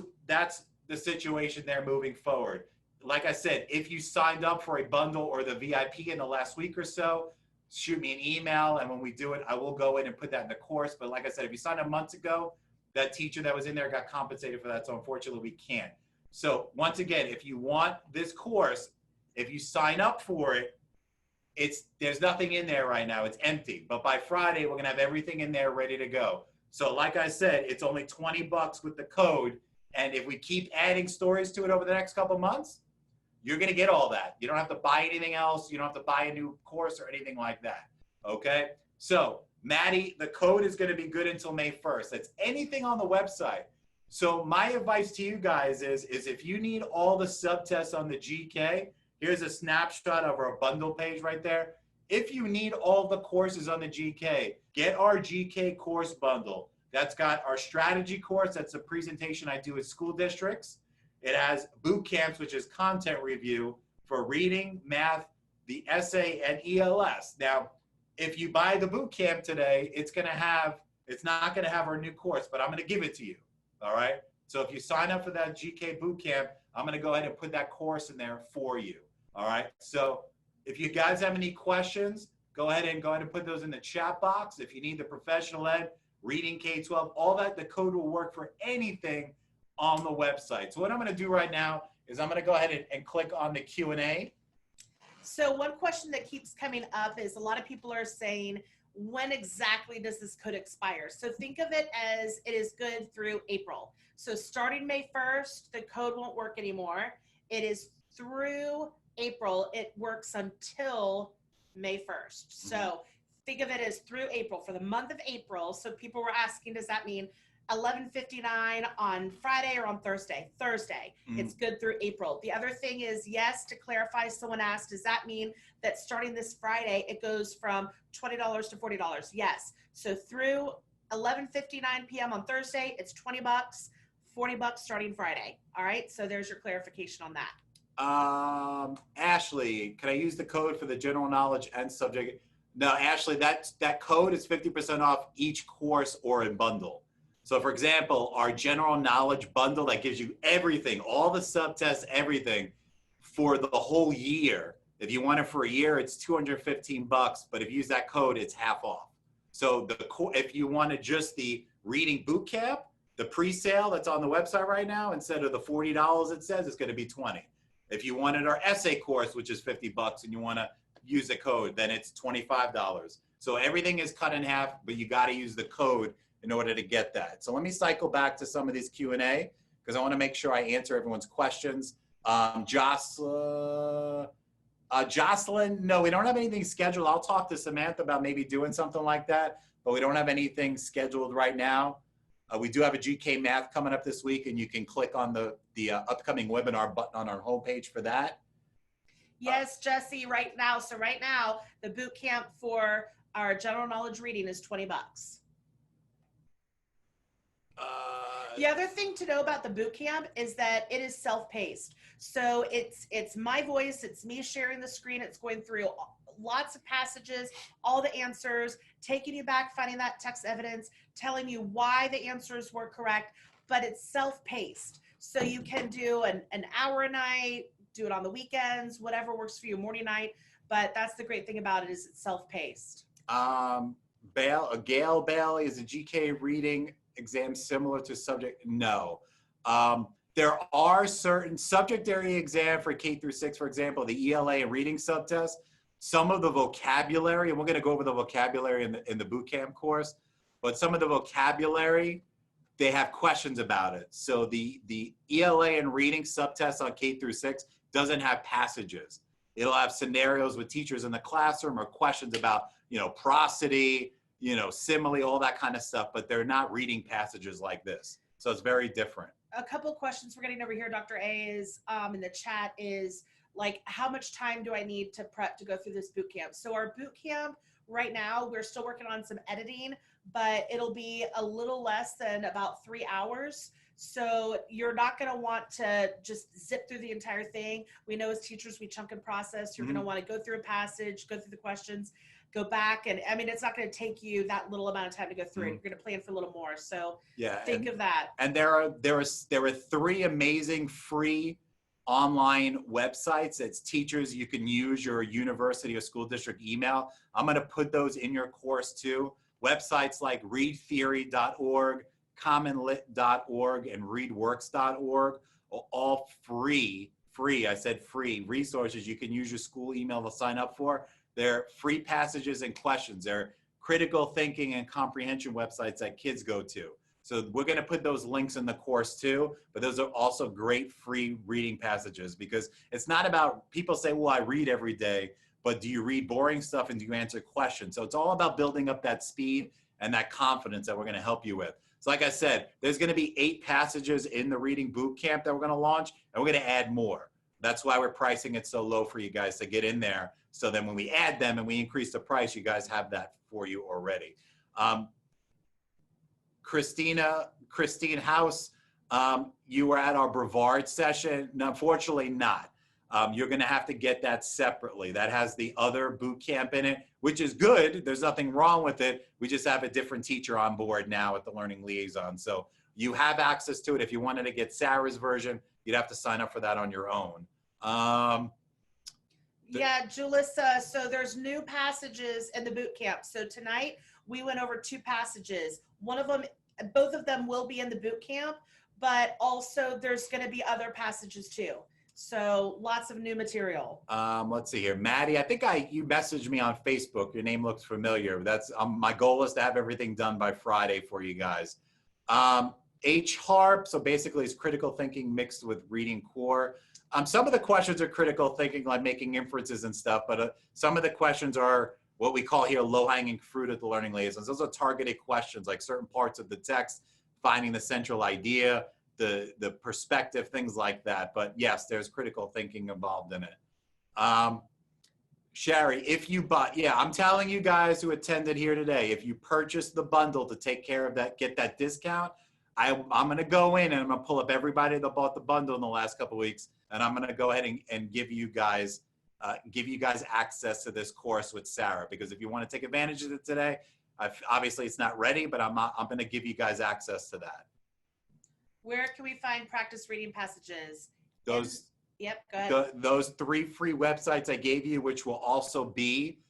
[SPEAKER 1] the situation there moving forward. Like I said, if you signed up for a bundle or the VIP in the last week or so, shoot me an email, and when we do it, I will go in and put that in the course. But like I said, if you signed up months ago, that teacher that was in there got compensated for that. So unfortunately, we can't. So once again, if you want this course, if you sign up for it, there's nothing in there right now. It's empty. But by Friday, we're gonna have everything in there ready to go. So like I said, it's only $20 with the code. And if we keep adding stories to it over the next couple months, you're going to get all that. You don't have to buy anything else. You don't have to buy a new course or anything like that. Okay. So Maddie, the code is going to be good until May 1st. That's anything on the website. So my advice to you guys is if you need all the subtests on the GK, here's a snapshot of our bundle page right there. If you need all the courses on the GK, get our GK course bundle. That's got our strategy course. That's a presentation I do with school districts. It has boot camps, which is content review for reading, math, the essay, and ELS. Now, if you buy the boot camp today, it's not going to have our new course, but I'm going to give it to you. All right. So if you sign up for that GK boot camp, I'm going to go ahead and put that course in there for you. All right. So if you guys have any questions, go ahead and put those in the chat box. If you need the professional ed, reading K-12, all that, the code will work for anything on the website. So what I'm going to do right now is I'm going to go ahead and click on the Q&A.
[SPEAKER 2] So one question that keeps coming up is a lot of people are saying, when exactly does this code expire? So think of it as it is good through April. So starting May 1st, the code won't work anymore. It is through April. It works until May 1st. So think of it as through April, for the month of April. So people were asking, does that mean 11:59 on Friday or on Thursday? Thursday. It's good through April. The other thing is, yes, to clarify, someone asked, does that mean that starting this Friday, it goes from $20 to $40? Yes. So through 11:59 p.m. on Thursday, it's $20, $40 starting Friday. All right. So there's your clarification on that.
[SPEAKER 1] Ashley, can I use the code for the general knowledge and subject? No, Ashley, that code is 50% off each course or in bundle. So for example, our general knowledge bundle that gives you everything, all the subtests, everything for the whole year. If you want it for a year, it's $215, but if you use that code, it's half off. So if you wanted just the reading boot camp, the pre-sale that's on the website right now, instead of the $40 it says, it's going to be $20. If you wanted our essay course, which is $50, and you want to use the code, then it's $25. So everything is cut in half, but you got to use the code in order to get that. So let me cycle back to some of these Q&A because I want to make sure I answer everyone's questions. Jocelyn, no, we don't have anything scheduled. I'll talk to Samantha about maybe doing something like that, but we don't have anything scheduled right now. We do have a GK Math coming up this week, and you can click on the upcoming webinar button on our homepage for that.
[SPEAKER 2] Yes, Jesse, right now. So right now, the boot camp for our general knowledge reading is $20. The other thing to know about the boot camp is that it is self-paced. So it's my voice, it's me sharing the screen, it's going through lots of passages, all the answers, taking you back, finding that text evidence, telling you why the answers were correct, but it's self-paced. So you can do an hour a night, do it on the weekends, whatever works for you, morning, night. But that's the great thing about it is it's self-paced.
[SPEAKER 1] Gail Bailey, is a GK reading exam similar to subject? No. There are certain subject area exam for K through 6, for example, the ELA and reading subtest. Some of the vocabulary, and we're going to go over the vocabulary in the boot camp course, but some of the vocabulary, they have questions about it. So the ELA and reading subtest on K through 6 doesn't have passages. It'll have scenarios with teachers in the classroom or questions about, prosody, simile, all that kind of stuff, but they're not reading passages like this. So it's very different.
[SPEAKER 2] A couple of questions we're getting over here, Dr. A, is in the chat is like, how much time do I need to prep to go through this boot camp? So our boot camp right now, we're still working on some editing, but it'll be a little less than about 3 hours. So you're not going to want to just zip through the entire thing. We know as teachers, we chunk and process. You're going to want to go through a passage, go through the questions, go back. And I mean, it's not going to take you that little amount of time to go through it. You're going to plan for a little more. So think of that.
[SPEAKER 1] And there are 3 amazing free online websites. It's teachers. You can use your university or school district email. I'm going to put those in your course too. Websites like readtheory.org, commonlit.org, and readworks.org are all free, I said free resources you can use your school email to sign up for. They're free passages and questions. They're critical thinking and comprehension websites that kids go to. So we're going to put those links in the course too, but those are also great free reading passages, because it's not about, people say, well, I read every day, but do you read boring stuff and do you answer questions? So it's all about building up that speed and that confidence that we're going to help you with. So like I said, there's going to be 8 passages in the reading boot camp that we're going to launch, and we're going to add more. That's why we're pricing it so low for you guys to get in there. So then when we add them and we increase the price, you guys have that for you already. Christine House, you were at our Brevard session. No, unfortunately not. You're going to have to get that separately. That has the other boot camp in it, which is good. There's nothing wrong with it. We just have a different teacher on board now at the Learning Liaison. So you have access to it. If you wanted to get Sarah's version, you'd have to sign up for that on your own.
[SPEAKER 2] Yeah, Julissa, so there's new passages in the boot camp. So tonight we went over 2 passages. One of them, both of them will be in the boot camp, but also there's going to be other passages too. So lots of new material.
[SPEAKER 1] Let's see here. Maddie, I think you messaged me on Facebook. Your name looks familiar. That's my goal is to have everything done by Friday for you guys. H-HARP, so basically it's critical thinking mixed with reading core. Some of the questions are critical thinking, like making inferences and stuff, but some of the questions are what we call here low-hanging fruit at the Learning Liaisons. Those are targeted questions, like certain parts of the text, finding the central idea, the perspective, things like that. But yes, there's critical thinking involved in it. Sherry, if you bought, yeah, I'm telling you guys who attended here today, if you purchase the bundle to take care of that, get that discount, I'm going to go in and I'm going to pull up everybody that bought the bundle in the last couple of weeks, and I'm going to go ahead and give you guys access to this course with Sarah, because if you want to take advantage of it today, obviously it's not ready, but I'm going to give you guys access to that.
[SPEAKER 2] Where can we find practice reading passages?
[SPEAKER 1] Those,
[SPEAKER 2] yep, go ahead.
[SPEAKER 1] Those 3 free websites I gave you, which will also be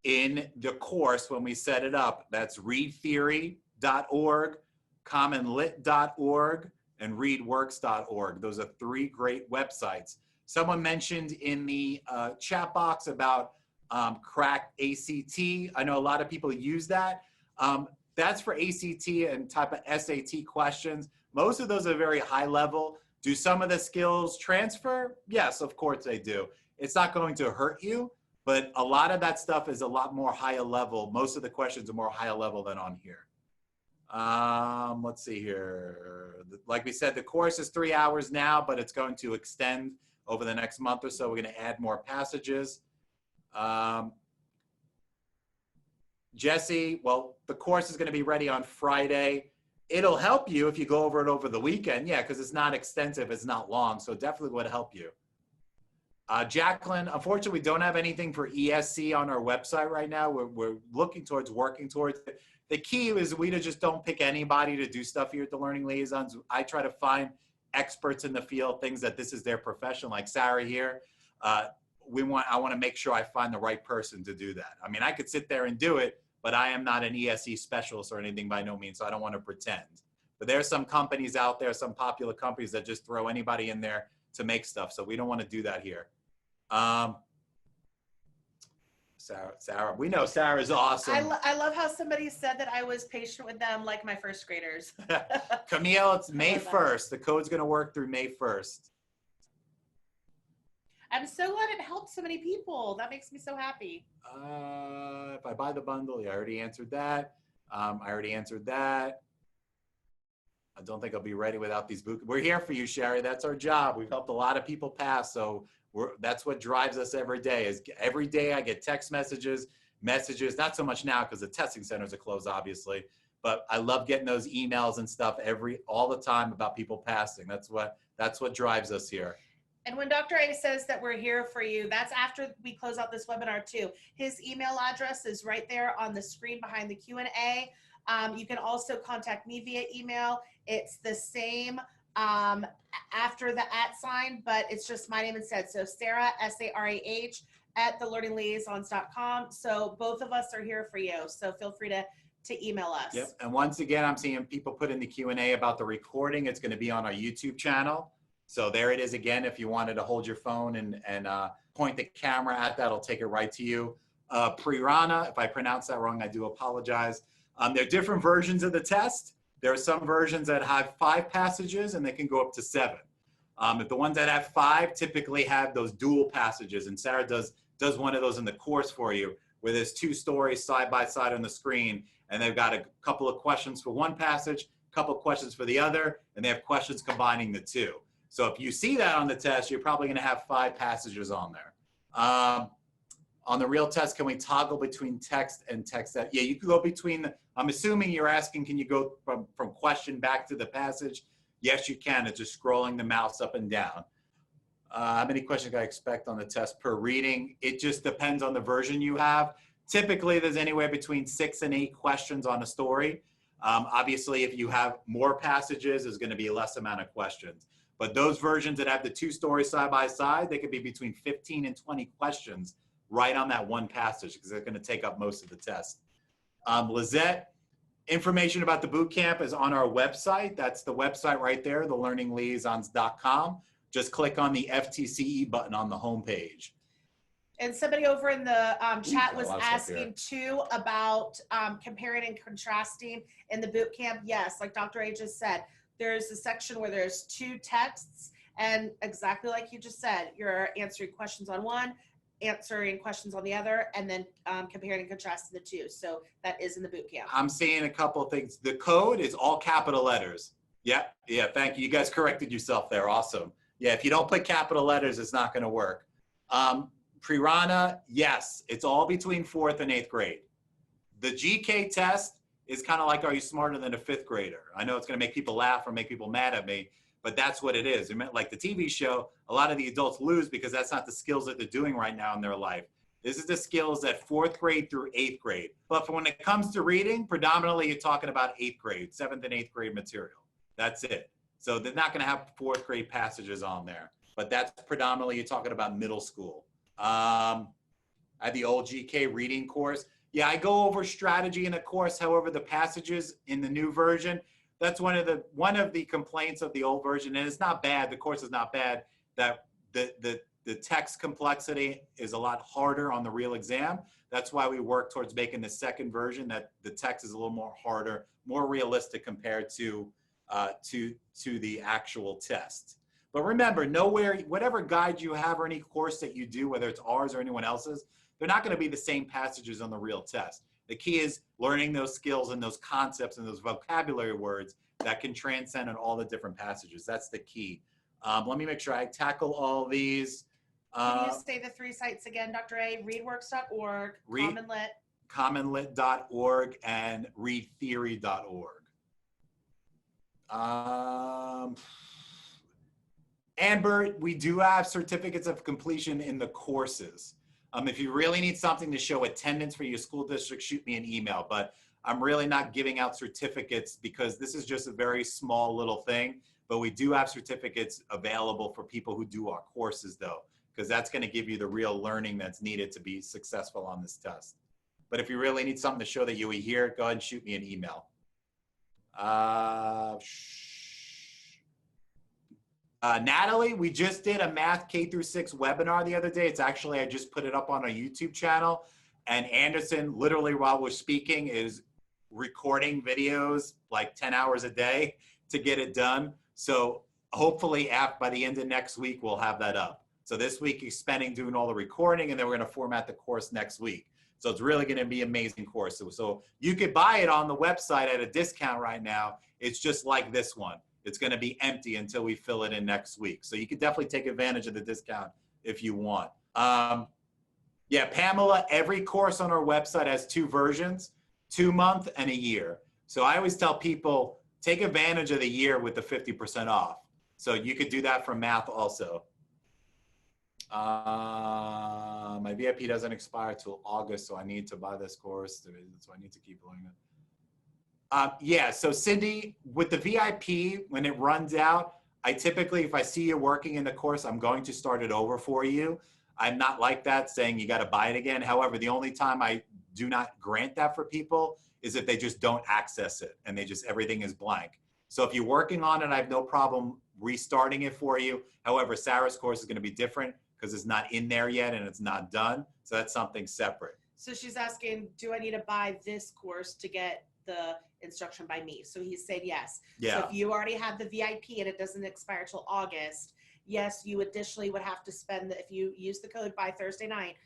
[SPEAKER 1] in the course when we set it up. That's readtheory.org, commonlit.org, and readworks.org. Those are 3 great websites. Someone mentioned in the chat box about Crack ACT. I know a lot of people use that. That's for ACT and type of SAT questions. Most of those are very high level. Do some of the skills transfer? Yes, of course they do. It's not going to hurt you, but a lot of that stuff is a lot more higher level. Most of the questions are more higher level than on here. Let's see here. Like we said, the course is 3 hours now, but it's going to extend over the next month or so. We're going to add more passages. Jesse, well, the course is going to be ready on Friday. It'll help you if you go over it over the weekend. Yeah, because it's not extensive, it's not long, so it definitely would help you. Jacqueline, unfortunately, we don't have anything for ESC on our website right now. We're working towards it. The key is we just don't pick anybody to do stuff here at the Learning Liaisons. I try to find experts in the field, things that this is their profession, like Sarah here. I want to make sure I find the right person to do that. I mean, I could sit there and do it, but I am not an ESC specialist or anything by no means, so I don't want to pretend. But there are some companies out there, some popular companies that just throw anybody in there to make stuff, so we don't want to do that here. Sarah, we know Sarah's awesome.
[SPEAKER 2] I love how somebody said that I was patient with them like my first graders.
[SPEAKER 1] Camille, it's May 1st. The code's going to work through May 1st.
[SPEAKER 2] I'm so glad it helped so many people. That makes me so happy.
[SPEAKER 1] If I buy the bundle, yeah, I already answered that. I don't think I'll be ready without these books. We're here for you, Sherry. That's our job. We've helped a lot of people pass, so that's what drives us every day. Is every day I get text messages, not so much now because the testing centers are closed, obviously, but I love getting those emails and stuff all the time about people passing. That's what drives us here.
[SPEAKER 2] And when Dr. A says that we're here for you, that's after we close out this webinar too. His email address is right there on the screen behind the Q&A. You can also contact me via email. It's the same after the @ sign, but it's just my name instead. So Sarah, SARAH, at thelearningliaisons.com. So both of us are here for you. So feel free to email us.
[SPEAKER 1] Yep. And once again, I'm seeing people put in the Q&A about the recording. It's going to be on our YouTube channel. So there it is again. If you wanted to hold your phone and point the camera at that, it'll take it right to you. Prirana, if I pronounce that wrong, I do apologize. There are different versions of the test. There are some versions that have 5 passages and they can go up to 7. If the ones that have 5 typically have those dual passages, and Sarah does one of those in the course for you, where there's 2 stories side by side on the screen, and they've got a couple of questions for one passage, a couple of questions for the other, and they have questions combining the 2. So if you see that on the test, you're probably going to have 5 passages on there. On the real test, can we toggle between text and text? Yeah, you can go between I'm assuming you're asking, can you go from question back to the passage? Yes, you can. It's just scrolling the mouse up and down. How many questions can I expect on the test per reading? It just depends on the version you have. Typically, there's anywhere between 6 and 8 questions on a story. Obviously, if you have more passages, there's going to be a less amount of questions. But those versions that have the 2 stories side by side, they could be between 15 and 20 questions right on that one passage because they're going to take up most of the test. Lizette, information about the bootcamp is on our website. That's the website right there, thelearningliaisons.com. Just click on the FTCE button on the homepage.
[SPEAKER 2] And somebody over in the chat was asking too about comparing and contrasting in the bootcamp. Yes, like Dr. A just said, there's a section where there's 2 texts, and exactly like you just said, you're answering questions on one, answering questions on the other, and then comparing and contrasting the 2. So that is in the bootcamp. I'm
[SPEAKER 1] seeing a couple of things. The code is all capital letters. Yeah, thank you. You guys corrected yourself there. Awesome. Yeah, if you don't put capital letters, it's not going to work. Prirana, yes, it's all between 4th and 8th grade. The GK test is kind of like, are you smarter than a 5th grader? I know it's going to make people laugh or make people mad at me, but that's what it is. Like the TV show, a lot of the adults lose because that's not the skills that they're doing right now in their life. This is the skills at 4th grade through 8th grade. But when it comes to reading, predominantly you're talking about 8th grade, 7th and 8th grade material. That's it. So they're not going to have 4th grade passages on there, but that's predominantly you're talking about middle school. I had the old GK reading course. Yeah, I go over strategy in the course. However, the passages in the new version, that's one of the complaints of the old version, and it's not bad. The course is not bad. That the text complexity is a lot harder on the real exam. That's why we work towards making the second version that the text is a little more harder, more realistic compared to the actual test. But remember, whatever guide you have or any course that you do, whether it's ours or anyone else's, they're not going to be the same passages on the real test. The key is learning those skills and those concepts and those vocabulary words that can transcend on all the different passages. That's the key. Let me make sure I tackle all these.
[SPEAKER 2] Can you say the 3 sites again, Dr. A? Readworks.org, CommonLit.
[SPEAKER 1] CommonLit.org and readtheory.org. Amber, we do have certificates of completion in the courses. If you really need something to show attendance for your school district, shoot me an email. But I'm really not giving out certificates because this is just a very small little thing. But we do have certificates available for people who do our courses, though, because that's going to give you the real learning that's needed to be successful on this test. But if you really need something to show that you were here, go ahead and shoot me an email. Natalie, we just did a math K through 6 webinar the other day. It's actually, I just put it up on our YouTube channel. And Anderson, literally while we're speaking, is recording videos like 10 hours a day to get it done. So hopefully by the end of next week, we'll have that up. So this week he's spending doing all the recording, and then we're going to format the course next week. So it's really going to be an amazing course. So you could buy it on the website at a discount right now. It's just like this one. It's going to be empty until we fill it in next week. So you could definitely take advantage of the discount if you want. Yeah, Pamela, every course on our website has 2 versions, 2-month and a year. So I always tell people, take advantage of the year with the 50% off. So you could do that for math also. My VIP doesn't expire till August, so I need to buy this course. So I need to keep doing it. Yeah, so Cindy, with the VIP, when it runs out, I typically, if I see you working in the course, I'm going to start it over for you. I'm not like that, saying you got to buy it again. However, the only time I do not grant that for people is if they just don't access it and everything is blank. So if you're working on it, I have no problem restarting it for you. However, Sarah's course is going to be different because it's not in there yet and it's not done. So that's something separate.
[SPEAKER 2] So she's asking, do I need to buy this course to get the instruction by me? So he's saying yes.
[SPEAKER 1] Yeah.
[SPEAKER 2] So if you already have the VIP and it doesn't expire till August, yes, you additionally would have to spend, if you use the code by Thursday night,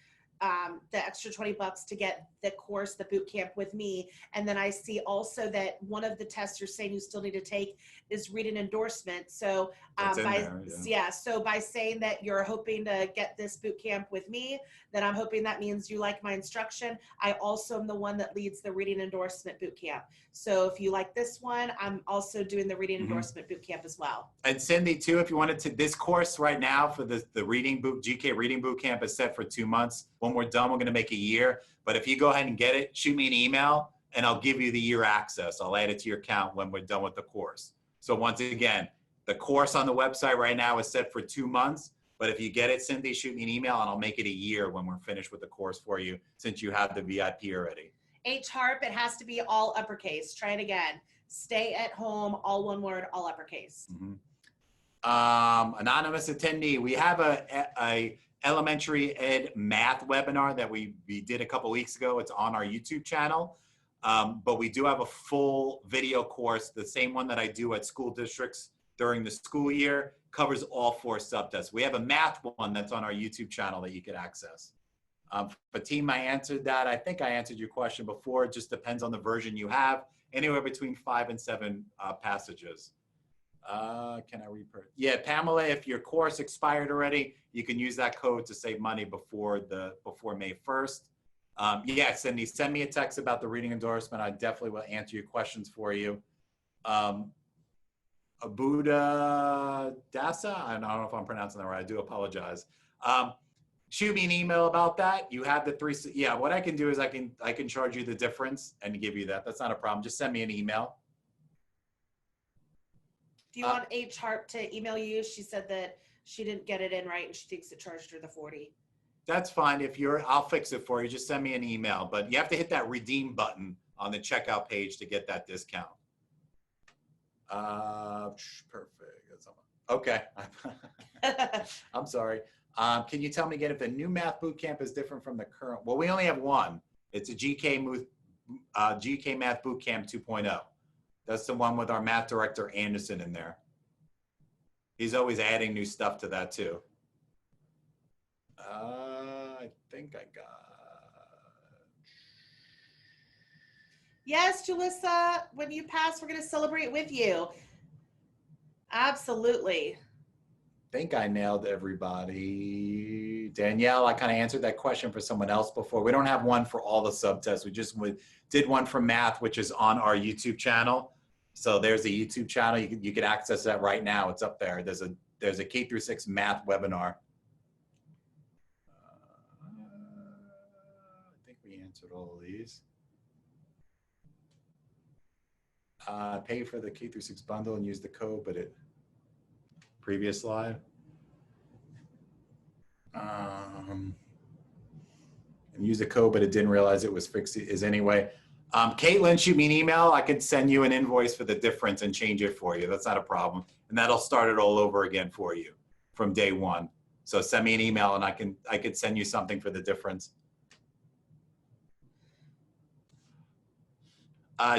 [SPEAKER 2] the extra $20 to get the course, the boot camp with me. And then I see also that one of the tests you're saying you still need to take is read an endorsement. So so by saying that you're hoping to get this boot camp with me, then I'm hoping that means you like my instruction. I also am the one that leads the reading endorsement boot camp. So if you like this one, I'm also doing the reading endorsement boot camp as well.
[SPEAKER 1] And Cindy too, if you wanted to, this course right now for the GK reading boot camp is set for 2 months. When we're done, we're going to make a year. But if you go ahead and get it, shoot me an email and I'll give you the year access. I'll add it to your account when we're done with the course. So once again, the course on the website right now is set for 2 months. But if you get it, Cindy, shoot me an email and I'll make it a year when we're finished with the course for you, since you have the VIP already.
[SPEAKER 2] H Harp, it has to be all uppercase. Try it again. Stay at home, all one word, all uppercase.
[SPEAKER 1] Anonymous attendee, we have a elementary ed math webinar that we did a couple weeks ago. It's on our YouTube channel. But we do have a full video course, the same one that I do at school districts during the school year, covers all 4 subtests. We have a math one that's on our YouTube channel that you could access. Fatima, I answered that. I think I answered your question before. It just depends on the version you have. Anywhere between 5 and 7 passages. Can I repurchase? Yeah, Pamela, if your course expired already, you can use that code to save money before May 1st. Yeah, Cindy, send me a text about the reading endorsement. I definitely will answer your questions for you. Abuda Dasa, I don't know if I'm pronouncing that right. I do apologize. Shoot me an email about that. You have the 3. Yeah, what I can do is I can charge you the difference and give you that. That's not a problem. Just send me an email.
[SPEAKER 2] Do you want H Harp to email you? She said that she didn't get it in right and she thinks it charged her the 40.
[SPEAKER 1] That's fine. I'll fix it for you. Just send me an email, but you have to hit that redeem button on the checkout page to get that discount. Perfect. Okay. I'm sorry. Can you tell me again if the new math bootcamp is different from the current? Well, we only have one. It's a GK Math Bootcamp 2.0. That's the one with our math director Anderson in there. He's always adding new stuff to that too. I think I got.
[SPEAKER 2] Yes, Julissa, when you pass, we're going to celebrate with you. Absolutely.
[SPEAKER 1] I think I nailed everybody. Danielle, I kind of answered that question for someone else before. We don't have one for all the subtests. We just did one for math, which is on our YouTube channel. So there's a YouTube channel. You can access that right now. It's up there. There's a K through 6 math webinar. I think we answered all of these. Pay for the K through 6 bundle and use the code, but previous slide. And use the code, but it didn't realize it was fixed anyway. Caitlin, shoot me an email. I could send you an invoice for the difference and change it for you. That's not a problem. And that'll start it all over again for you from day 1. So send me an email and I could send you something for the difference.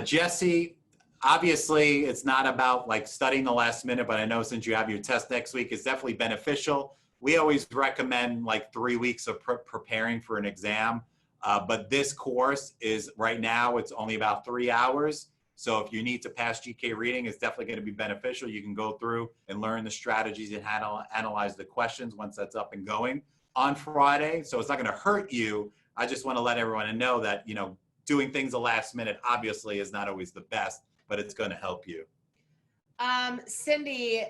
[SPEAKER 1] Jesse, obviously it's not about like studying the last minute, but I know since you have your test next week, it's definitely beneficial. We always recommend like 3 weeks of preparing for an exam. But this course is right now, it's only about 3 hours. So if you need to pass GK reading, it's definitely going to be beneficial. You can go through and learn the strategies and how to analyze the questions once that's up and going on Friday. So it's not going to hurt you. I just want to let everyone know that, doing things the last minute obviously is not always the best, but it's going to help you.
[SPEAKER 2] Cindy,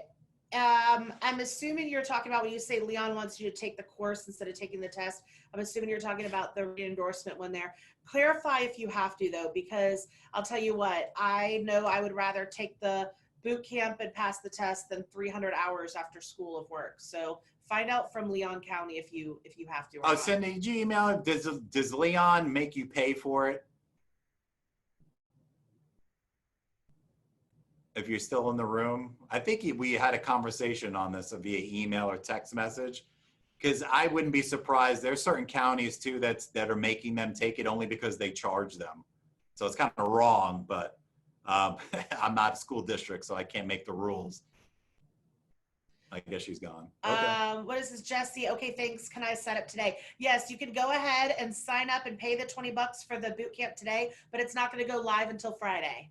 [SPEAKER 2] I'm assuming you're talking about when you say Leon wants you to take the course instead of taking the test. I'm assuming you're talking about the re-endorsement one there. Clarify if you have to though, because I'll tell you what, I know I would rather take the boot camp and pass the test than 300 hours after school of work. So find out from Leon County if you have to.
[SPEAKER 1] Oh, Cindy, did you email? Does Leon make you pay for it? If you're still in the room, I think we had a conversation on this via email or text message, because I wouldn't be surprised. There's certain counties too that are making them take it only because they charge them. So it's kind of wrong, but I'm not a school district, so I can't make the rules. I guess she's gone. Okay.
[SPEAKER 2] What is this, Jesse? Okay, thanks. Can I set up today? Yes, you can go ahead and sign up and pay the $20 for the boot camp today, but it's not going to go live until Friday.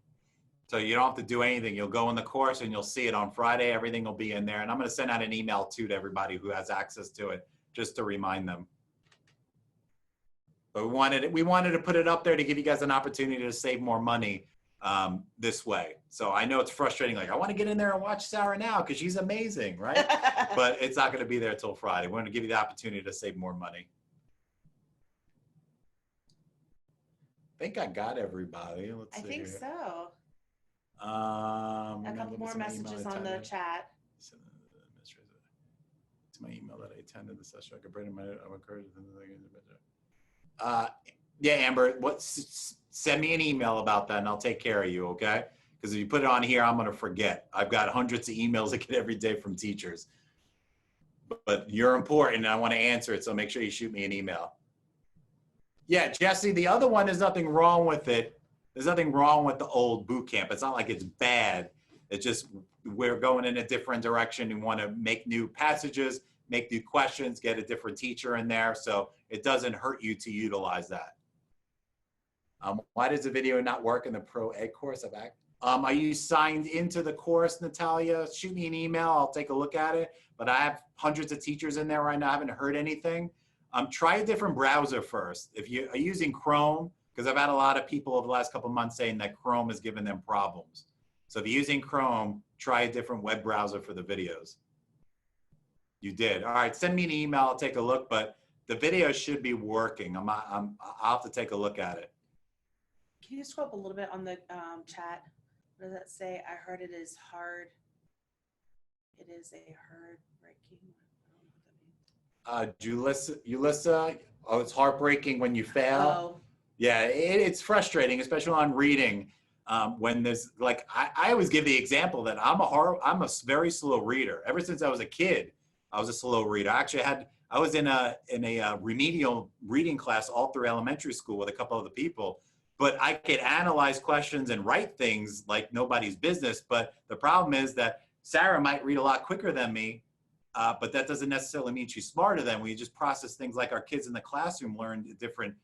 [SPEAKER 1] So you don't have to do anything. You'll go in the course and you'll see it on Friday. Everything will be in there. And I'm going to send out an email too to everybody who has access to it, just to remind them. But we wanted to put it up there to give you guys an opportunity to save more money this way. So I know it's frustrating. Like, I want to get in there and watch Sarah now because she's amazing, right? But it's not going to be there till Friday. We want to give you the opportunity to save more money. I think I got everybody. Let's see.
[SPEAKER 2] I think
[SPEAKER 1] here.
[SPEAKER 2] so.
[SPEAKER 1] A
[SPEAKER 2] couple more messages on the chat.
[SPEAKER 1] It's my email that I attended the session. I could bring my. I'm encouraged. Yeah, Amber. Send me an email about that, and I'll take care of you. Okay? Because if you put it on here, I'm gonna forget. I've got hundreds of emails I get every day from teachers. But you're important, and I want to answer it. So make sure you shoot me an email. Yeah, Jesse. The other one, there's nothing wrong with it. There's nothing wrong with the old boot camp. It's not like it's bad. It's just we're going in a different direction. We want to make new passages, make new questions, get a different teacher in there. So it doesn't hurt you to utilize that. Why does the video not work in the Pro Ed course? Are you signed into the course, Natalia? Shoot me an email. I'll take a look at it. But I have hundreds of teachers in there right now. I haven't heard anything. Try a different browser first. If you are using Chrome, because I've had a lot of people over the last couple of months saying that Chrome is giving them problems. So if you're using Chrome, try a different web browser for the videos. You did. All right, send me an email. I'll take a look, but the video should be working. I'll have to take a look at it.
[SPEAKER 2] Can you scroll up a little bit on the chat? What does that say? I heard it is hard. It is a hard breaking.
[SPEAKER 1] Julissa, oh, it's heartbreaking when you fail.
[SPEAKER 2] Oh.
[SPEAKER 1] Yeah, it's frustrating, especially on reading. When there's like, I always give the example that I'm a very slow reader. Ever since I was a kid, I was a slow reader. I was in a remedial reading class all through elementary school with a couple other people, but I could analyze questions and write things like nobody's business. But the problem is that Sarah might read a lot quicker than me, but that doesn't necessarily mean she's smarter than me. We just process things like our kids in the classroom learn different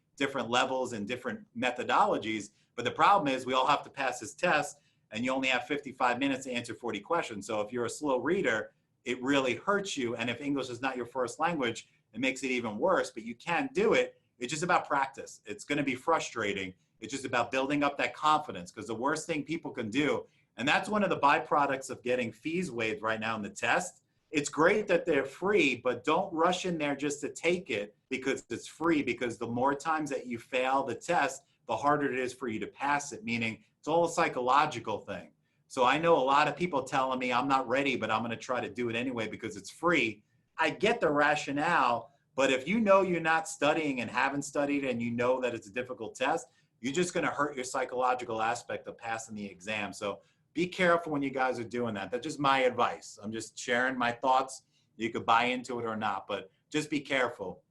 [SPEAKER 1] levels and different methodologies. But the problem is we all have to pass this test and you only have 55 minutes to answer 40 questions. So if you're a slow reader, it really hurts you. And if English is not your first language, it makes it even worse, but you can do it. It's just about practice. It's going to be frustrating. It's just about building up that confidence, because the worst thing people can do, and that's one of the byproducts of getting fees waived right now in the test. It's great that they're free, but don't rush in there just to take it because it's free, because the more times that you fail the test, the harder it is for you to pass it, meaning it's all a psychological thing. So I know a lot of people telling me I'm not ready, but I'm going to try to do it anyway because it's free. I get the rationale, but if you know you're not studying and haven't studied and you know that it's a difficult test, you're just going to hurt your psychological aspect of passing the exam. So be careful when you guys are doing that. That's just my advice. I'm just sharing my thoughts. You could buy into it or not, but just be careful.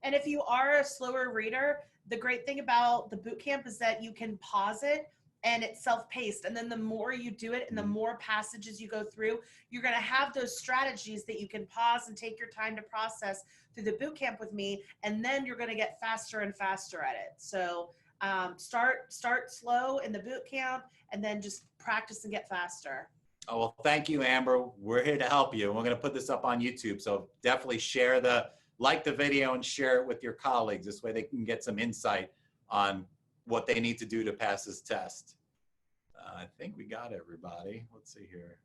[SPEAKER 2] And if you are a slower reader, the great thing about the boot camp is that you can pause it and it's self-paced. And then the more you do it and the more passages you go through, you're going to have those strategies that you can pause and take your time to process through the boot camp with me. And then you're going to get faster and faster at it. So start slow in the boot camp and then just practice and get faster.
[SPEAKER 1] Oh, well, thank you, Amber. We're here to help you. We're going to put this up on YouTube. So definitely like the video and share it with your colleagues. This way they can get some insight on what they need to do to pass this test. I think we got everybody. Let's see here.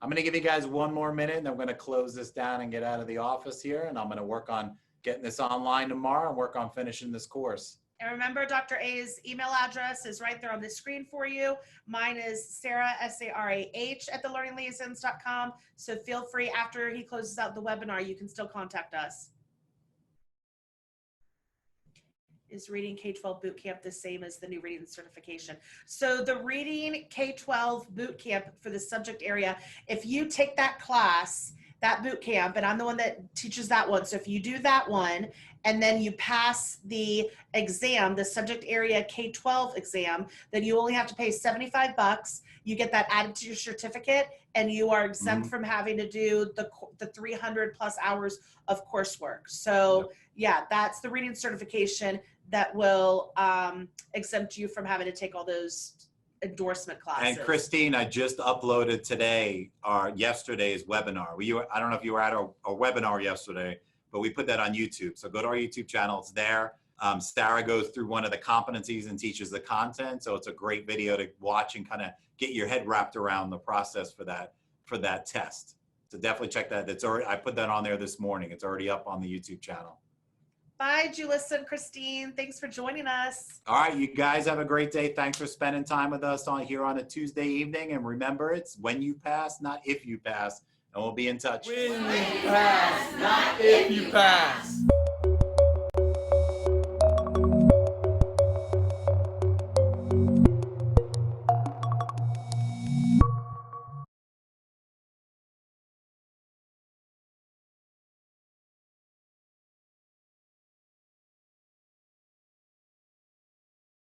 [SPEAKER 1] I'm going to give you guys one more minute, and I'm going to close this down and get out of the office here, and I'm going to work on getting this online tomorrow and work on finishing this course.
[SPEAKER 2] And remember, Dr. A's email address is right there on the screen for you. Mine is Sarah, S-A-R-A-H at thelearningliaisons.com. So feel free, after he closes out the webinar, you can still contact us. Is reading K-12 bootcamp the same as the new reading certification? So the reading K-12 bootcamp for the subject area, if you take that class, that bootcamp, and I'm the one that teaches that one. So if you do that one and then you pass the exam, the subject area K-12 exam, then you only have to pay $75. You get that added to your certificate, and you are exempt from having to do the 300 plus hours of coursework. So yeah, that's the reading certification that will exempt you from having to take all those endorsement classes.
[SPEAKER 1] And Christine, I just uploaded today yesterday's webinar. I don't know if you were at our webinar yesterday, but we put that on YouTube. So go to our YouTube channel, it's there. Sarah goes through one of the competencies and teaches the content. So it's a great video to watch and kind of get your head wrapped around the process for that test. So definitely check that. I put that on there this morning. It's already up on the YouTube channel.
[SPEAKER 2] Bye, Julissa and Christine. Thanks for joining us.
[SPEAKER 1] All right, you guys have a great day. Thanks for spending time with us here on a Tuesday evening. And remember, it's when you pass, not if you pass. And we'll be in touch.
[SPEAKER 3] When you pass, not if you pass.